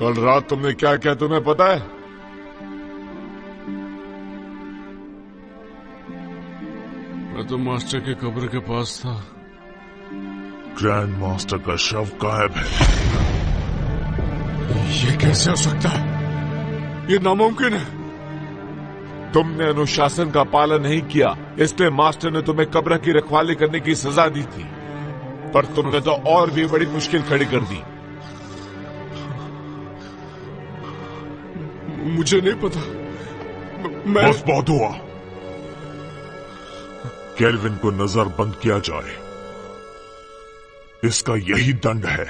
कल रात तुमने क्या किया तुम्हें पता है? मैं तो मास्टर के कब्र के पास था। ग्रैंड मास्टर का शव गायब है। ये कैसे हो सकता है? ये नामुमकिन है। तुमने अनुशासन का पालन नहीं किया, इसलिए मास्टर ने तुम्हें कब्र की रखवाली करने की सजा दी थी, पर तुमने तो और भी बड़ी मुश्किल खड़ी कर दी। मुझे नहीं पता। बस बहुत हुआ। केल्विन को नजरबंद किया जाए, इसका यही दंड है।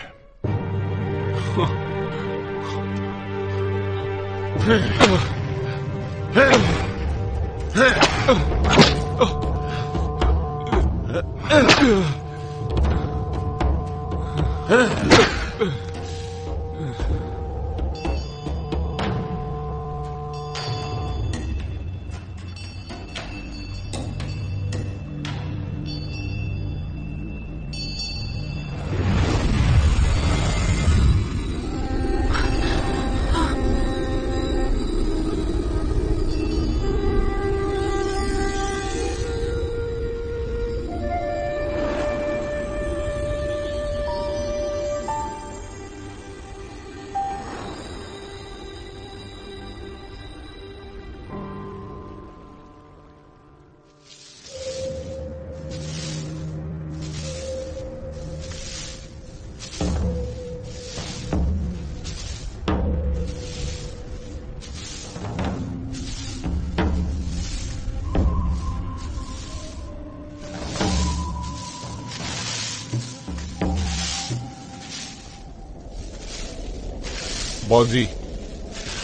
बॉस जी,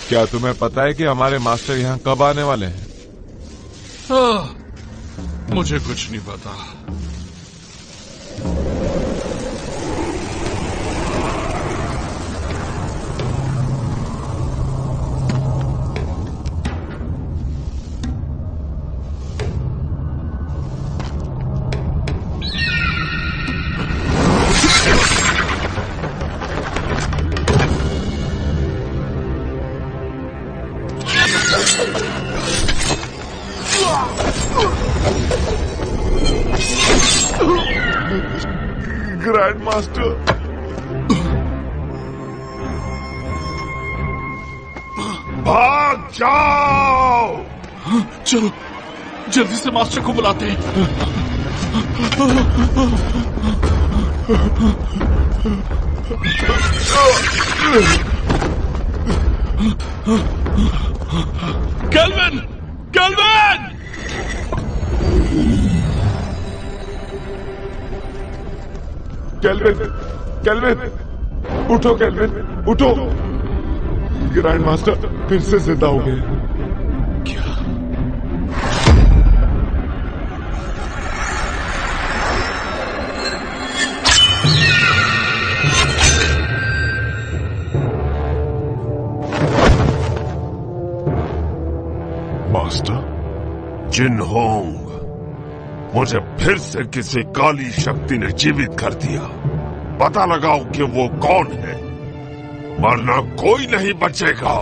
क्या तुम्हें पता है कि हमारे मास्टर यहाँ कब आने वाले हैं? मुझे कुछ नहीं पता। ग्रैंड मास्टर, भाग जाओ। चलो जल्दी से मास्टर को बुलाते हैं। केल्विन! केल्विन! केल्विन, केल्विन, उठो केल्विन, उठो। ग्रैंड मास्टर फिर से जिंदा हो गए। क्या? मास्टर जिनहोंग, मुझे फिर से किसी काली शक्ति ने जीवित कर दिया। पता लगाओ कि वो कौन है, वरना कोई नहीं बचेगा।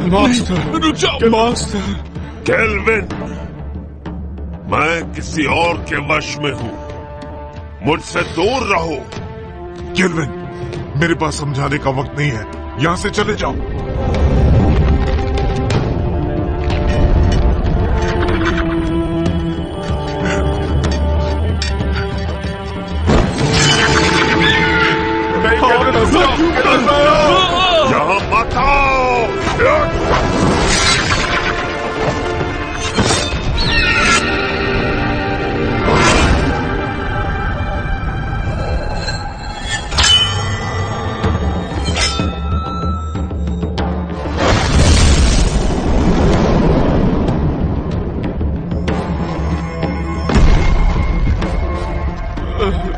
मास्टर रुक जाओ मास्टर। केल्विन, मैं किसी और के वश में हूँ, मुझसे दूर रहो। केल्विन, मेरे पास समझाने का वक्त नहीं है, यहाँ से चले जाओ। यहाँ मत आओ।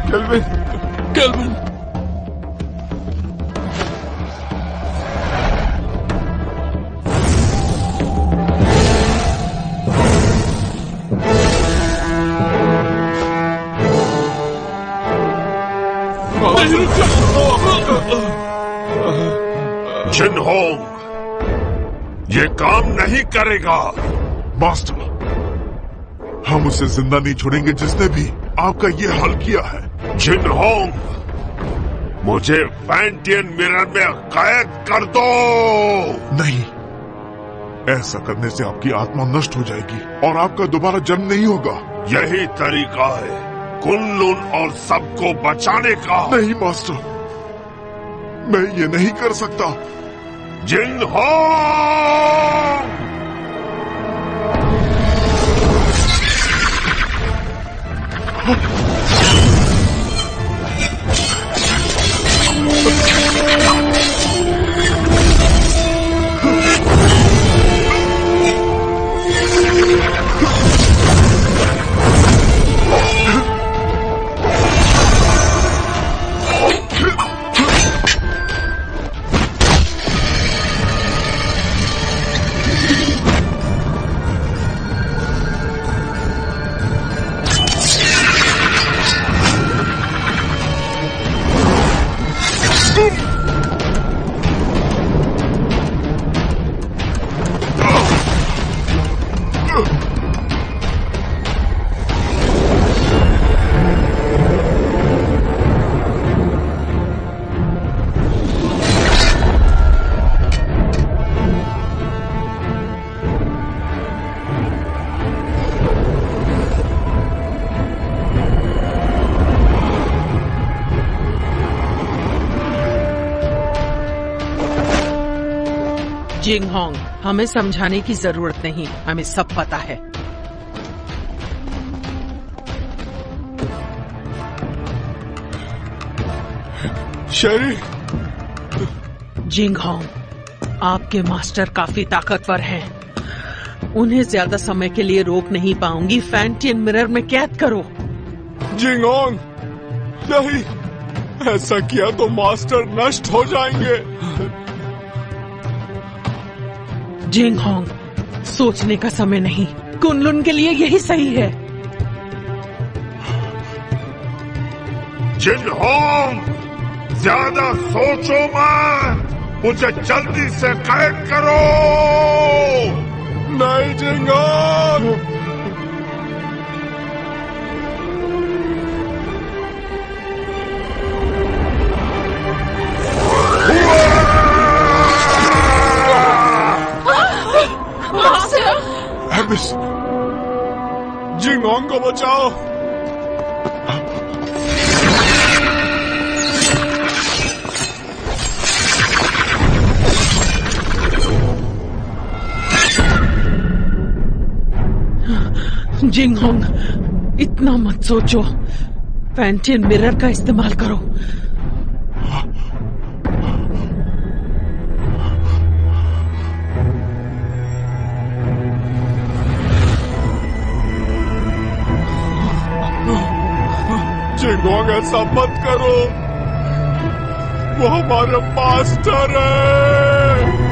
केल्विन, जिनहोंग, ये काम नहीं करेगा। मास्टर, हम उसे जिंदा नहीं छोड़ेंगे जिसने भी आपका ये हाल किया है। जिनहोंग, मुझे फैंटियन मिरर में कैद कर दो। नहीं, ऐसा करने से आपकी आत्मा नष्ट हो जाएगी और आपका दोबारा जन्म नहीं होगा। यही तरीका है कुनलुन और सबको बचाने का। नहीं मास्टर, मैं ये नहीं कर सकता। जिनहोंग, जिंगहोंग, हमें समझाने की जरूरत नहीं, हमें सब पता है। शेरी, जिंगहोंग, आपके मास्टर काफी ताकतवर हैं। उन्हें ज्यादा समय के लिए रोक नहीं पाऊंगी। फैंटियन मिरर में कैद करो। जिंगहोंग, नहीं, ऐसा किया तो मास्टर नष्ट हो जाएंगे। जिंगहोंग, सोचने का समय नहीं, कुनलुन के लिए यही सही है। जिनहोंग, ज्यादा सोचो मत, मुझे जल्दी से कैद करो। नहीं जिंगहोंग, एबिस, जिंगहोंग को बचाओ। जिंगहोंग, इतना मत सोचो, फैंटियन मिरर का इस्तेमाल करो। जिंगहोंग, ऐसा मत करो, वो हमारे मास्टर है।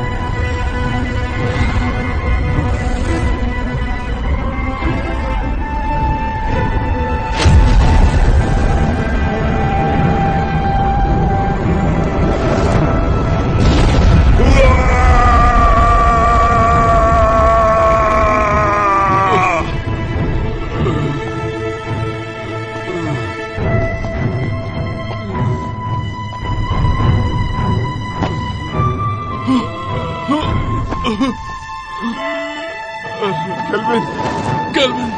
Kelvin, kelvin.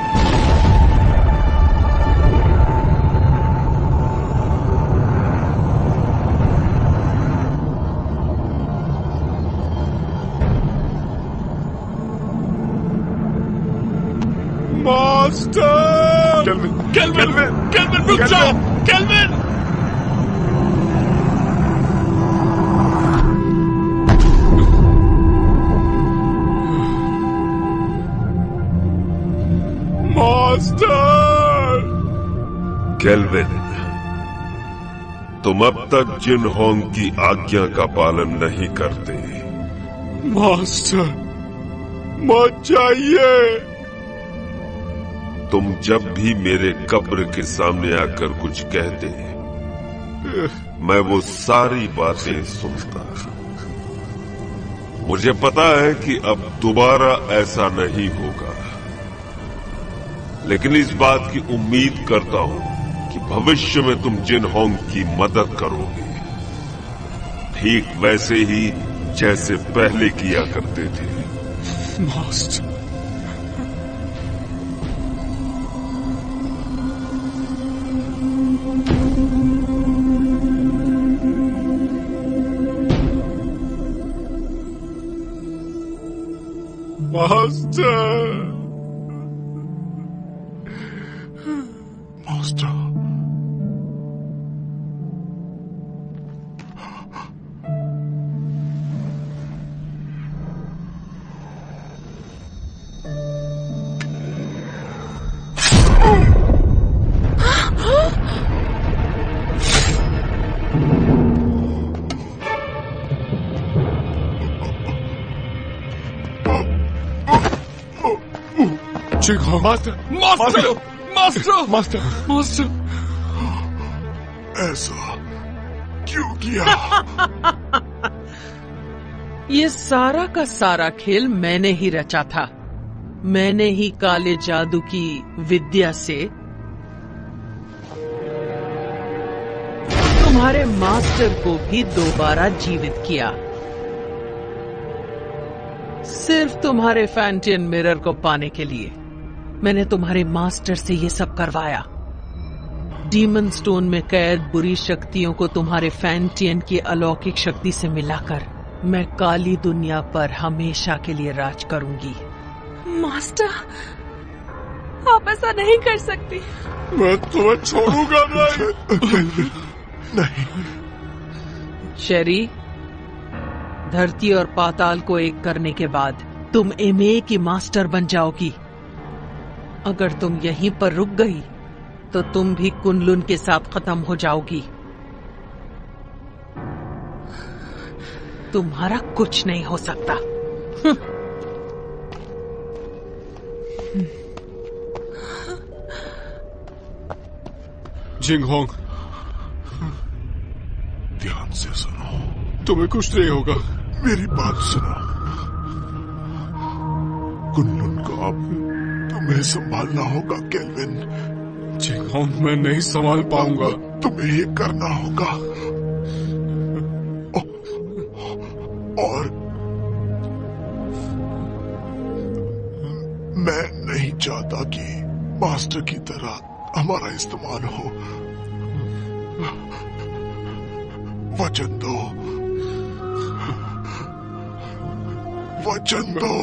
Master! Kelvin, kelvin, kelvin रुक जाओ! केल्विन! मास्टर! केल्विन, तुम अब तक जिनहोंग की आज्ञा का पालन नहीं करते। मास्टर, मत जाइए। तुम जब भी मेरे कब्र के सामने आकर कुछ कहते, मैं वो सारी बातें सुनता। मुझे पता है कि अब दोबारा ऐसा नहीं होगा, लेकिन इस बात की उम्मीद करता हूं कि भविष्य में तुम जिनहोंग की मदद करोगे, ठीक वैसे ही जैसे पहले किया करते थे। Master, master, master. Master, master, master, master, master, ऐसा क्यों किया? ये सारा का सारा खेल मैंने ही रचा था। मैंने ही काले जादू की विद्या से तुम्हारे मास्टर को भी दोबारा जीवित किया, सिर्फ तुम्हारे फैंटियन मिरर को पाने के लिए। मैंने तुम्हारे मास्टर से ये सब करवाया। डीमन स्टोन में कैद बुरी शक्तियों को तुम्हारे फैंटियन की अलौकिक शक्ति से मिलाकर मैं काली दुनिया पर हमेशा के लिए राज करूंगी। मास्टर, आप ऐसा नहीं कर सकती। मैं तुम्हें छोड़ूंगा नहीं। नहीं। शेरी, धरती और पाताल को एक करने के बाद तुम एमए की मास्टर बन जाओगी। अगर तुम यहीं पर रुक गई तो तुम भी कुनलुन के साथ खत्म हो जाओगी। तुम्हारा कुछ नहीं हो सकता। जिंगहोंग, ध्यान से सुनो, तुम्हें कुछ नहीं होगा। मेरी बात सुनो। कुनलुन को अब तुम्हें संभालना होगा केल्विन। जिंगहोंग, मैं नहीं संभाल पाऊंगा। तुम्हें ये करना होगा। और मैं नहीं चाहता कि मास्टर की तरह हमारा इस्तेमाल हो। वचन दो, वचन दो।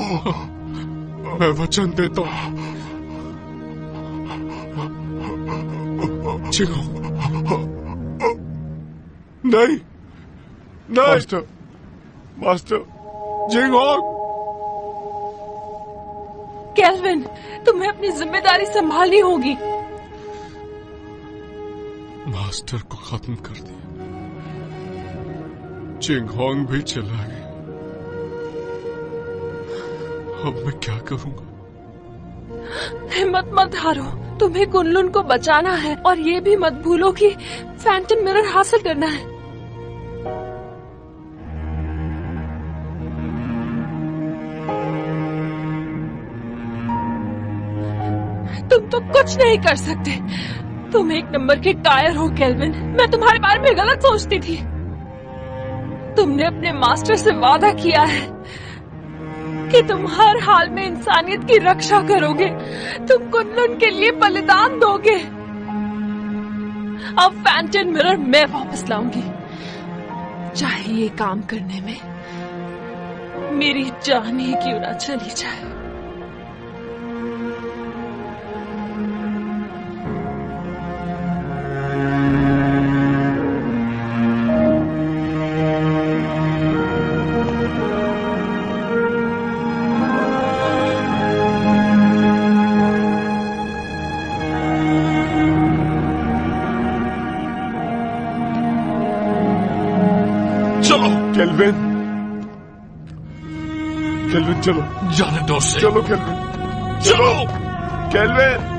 मैं वचन देता हूं। नहीं, नहीं। Master, master, Jinghong. केल्विन, तुम्हें अपनी जिम्मेदारी संभालनी होगी। मास्टर को खत्म कर दिया, जिंगहोंग भी चला गया। अब मैं क्या करूंगा? हिम्मत मत हारो, तुम्हें कुनलुन को बचाना है और ये भी मत भूलो कि फैंटम मिरर हासिल करना है। तुम तो कुछ नहीं कर सकते। तुम एक नंबर के कायर हो केल्विन। मैं तुम्हारे बारे में गलत सोचती थी। तुमने अपने मास्टर से वादा किया है कि तुम हर हाल में इंसानियत की रक्षा करोगे। तुम कुनलुन के लिए बलिदान दोगे। अब फैंटन मिरर मैं वापस लाऊंगी, चाहे ये काम करने में मेरी जान ही क्यों ना चली जाए। केल्विन, केल्विन चलो, जाने दो से। चलो केल्विन, चलो केल्विन।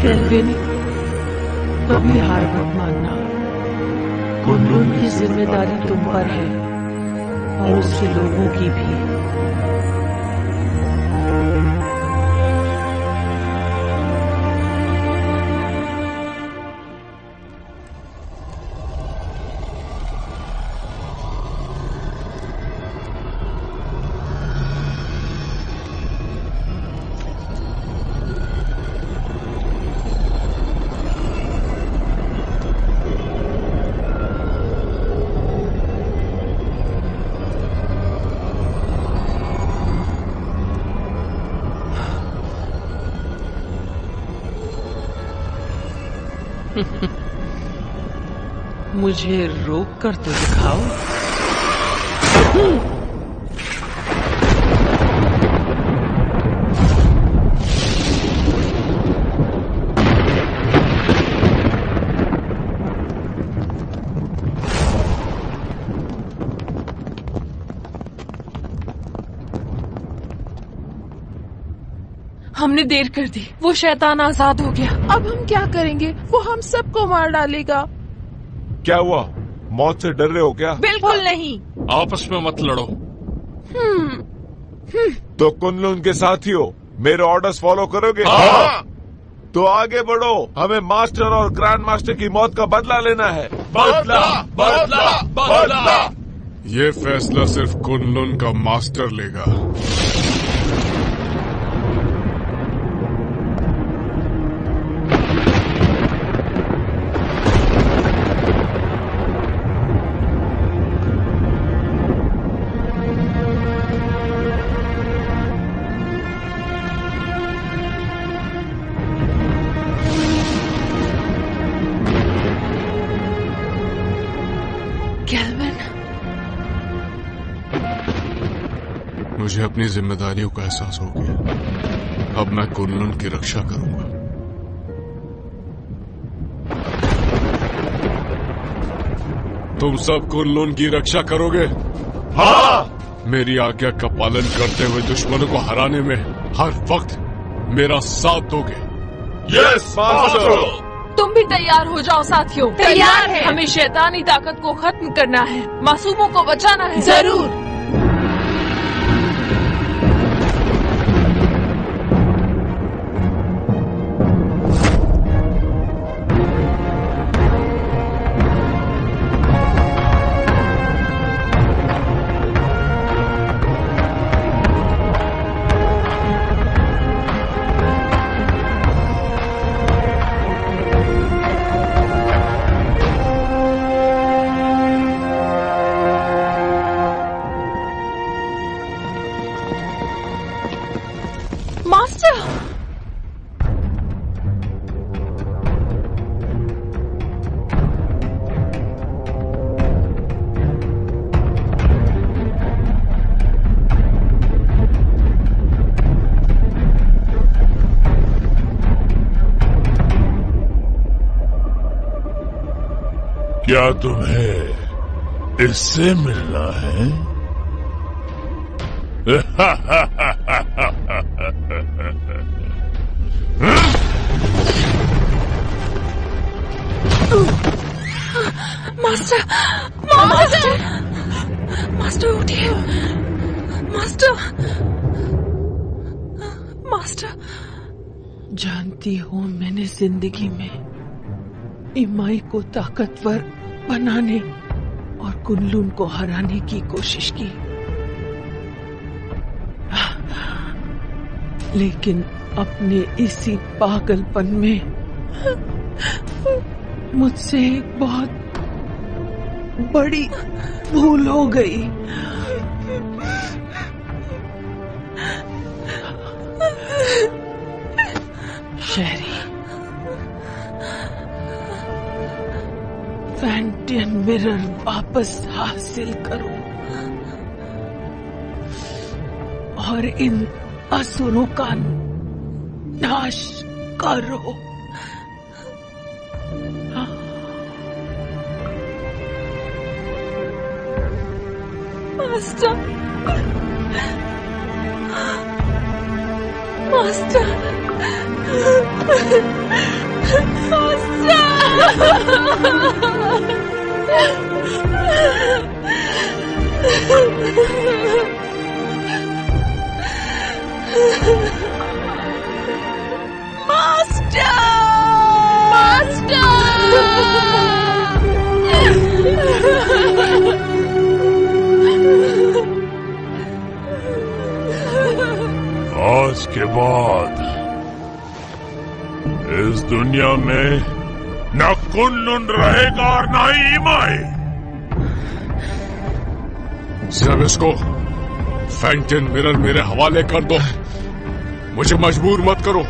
केल्विन, कभी हार मत मानना। कुनलुन की जिम्मेदारी तुम पर है और उसके लोगों की भी। मुझे रोक कर तो दिखाओ। हमने देर कर दी, वो शैतान आजाद हो गया। अब हम क्या करेंगे? वो हम सबको मार डालेगा। क्या हुआ? मौत से डर रहे हो क्या? बिल्कुल नहीं। आपस में मत लड़ो। तो कुनलुन के साथी हो, मेरे ऑर्डर्स फॉलो करोगे? हाँ। तो आगे बढ़ो, हमें मास्टर और ग्रैंड मास्टर की मौत का बदला लेना है। बदला, बदला, बदला। ये फैसला सिर्फ कुनलुन का मास्टर लेगा। मुझे अपनी जिम्मेदारियों का एहसास हो गया। अब मैं कुनलुन की रक्षा करूंगा। तुम सब कुनलुन की रक्षा करोगे? हाँ। मेरी आज्ञा का पालन करते हुए दुश्मनों को हराने में हर वक्त मेरा साथ दोगे? Yes master. तुम भी तैयार हो जाओ साथियों। तैयार है। हमें शैतानी ताकत को खत्म करना है, मासूमों को बचाना है। जरूर। क्या तुम्हें इससे मिलना है? मास्टर, मास्टर, मास्टर उठिए, मास्टर, मास्टर। जानती हो, मैंने जिंदगी में इमाई को ताकतवर बनाने और कुनलुन को हराने की कोशिश की, लेकिन अपने इसी पागलपन में मुझसे एक बहुत बड़ी भूल हो गई। शहरी, फैंटियन मिरर वापस हासिल करो और इन असुरों का नाश करो। मास्टर, मास्टर, आज के बाद इस दुनिया में न कुनलुन रहेगा और न ही इमाई। सिर्फ इसको फैंटियन मिरर मेरे हवाले कर दो, मुझे मजबूर मत करो।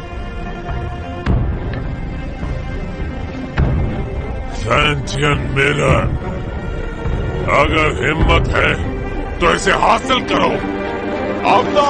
फैंटियन मिरर, अगर हिम्मत है तो इसे हासिल करो। आवता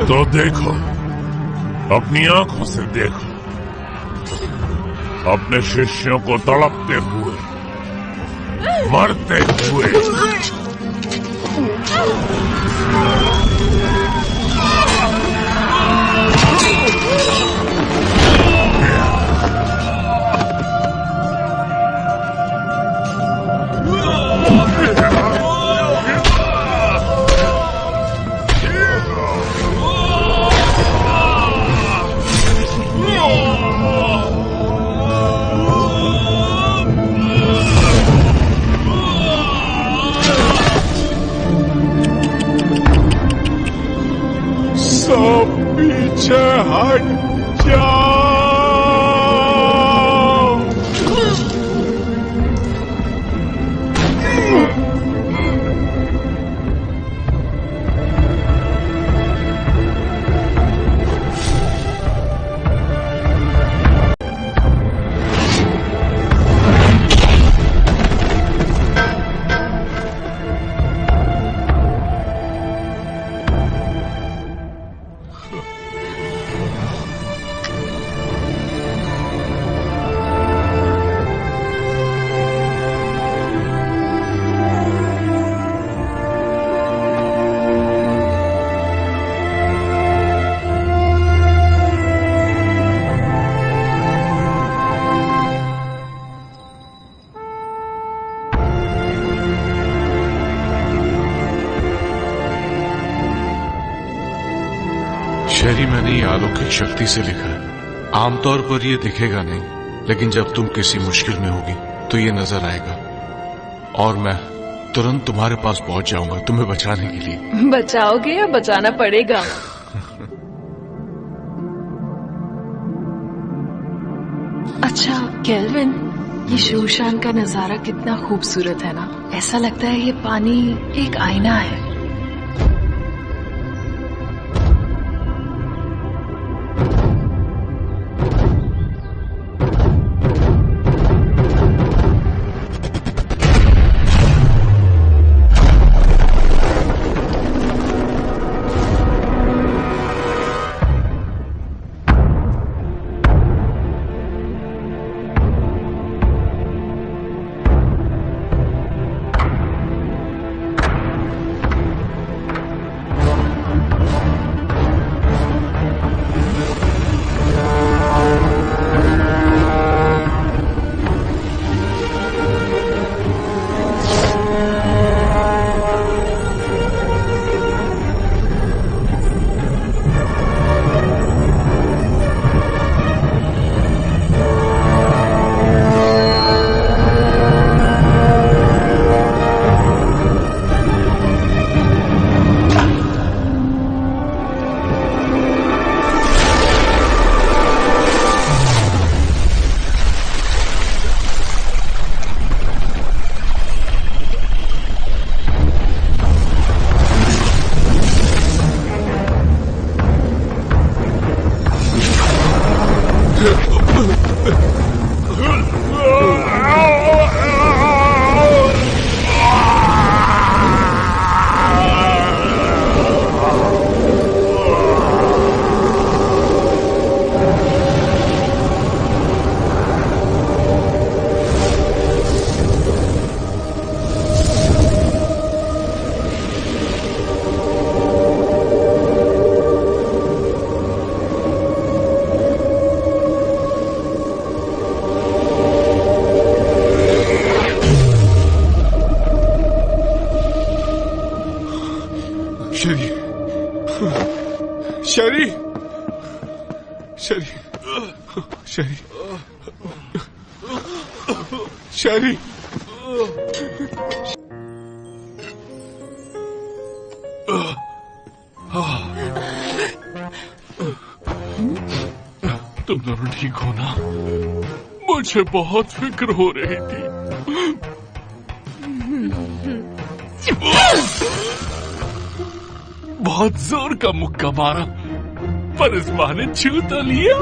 तो देखो, अपनी आंखों से देखो, अपने शिष्यों को तड़पते हुए, मरते हुए। शेरी, मैंने ये अलौकिक शक्ति से लिखा है। आमतौर पर ये दिखेगा नहीं, लेकिन जब तुम किसी मुश्किल में होगी तो ये नजर आएगा और मैं तुरंत तुम्हारे पास पहुंच जाऊंगा तुम्हें बचाने के लिए। बचाओगे या बचाना पड़ेगा? अच्छा केल्विन, ये शूशान का नजारा कितना खूबसूरत है ना। ऐसा लगता है ये पानी एक आईना है। शेरी, शेरी, शेरी, शेरी, तुम दोनों ठीक हो ना? मुझे बहुत फिक्र हो रही थी। बहुत जोर का मुक्का मारा, पर इस बहाने छू तो लिया।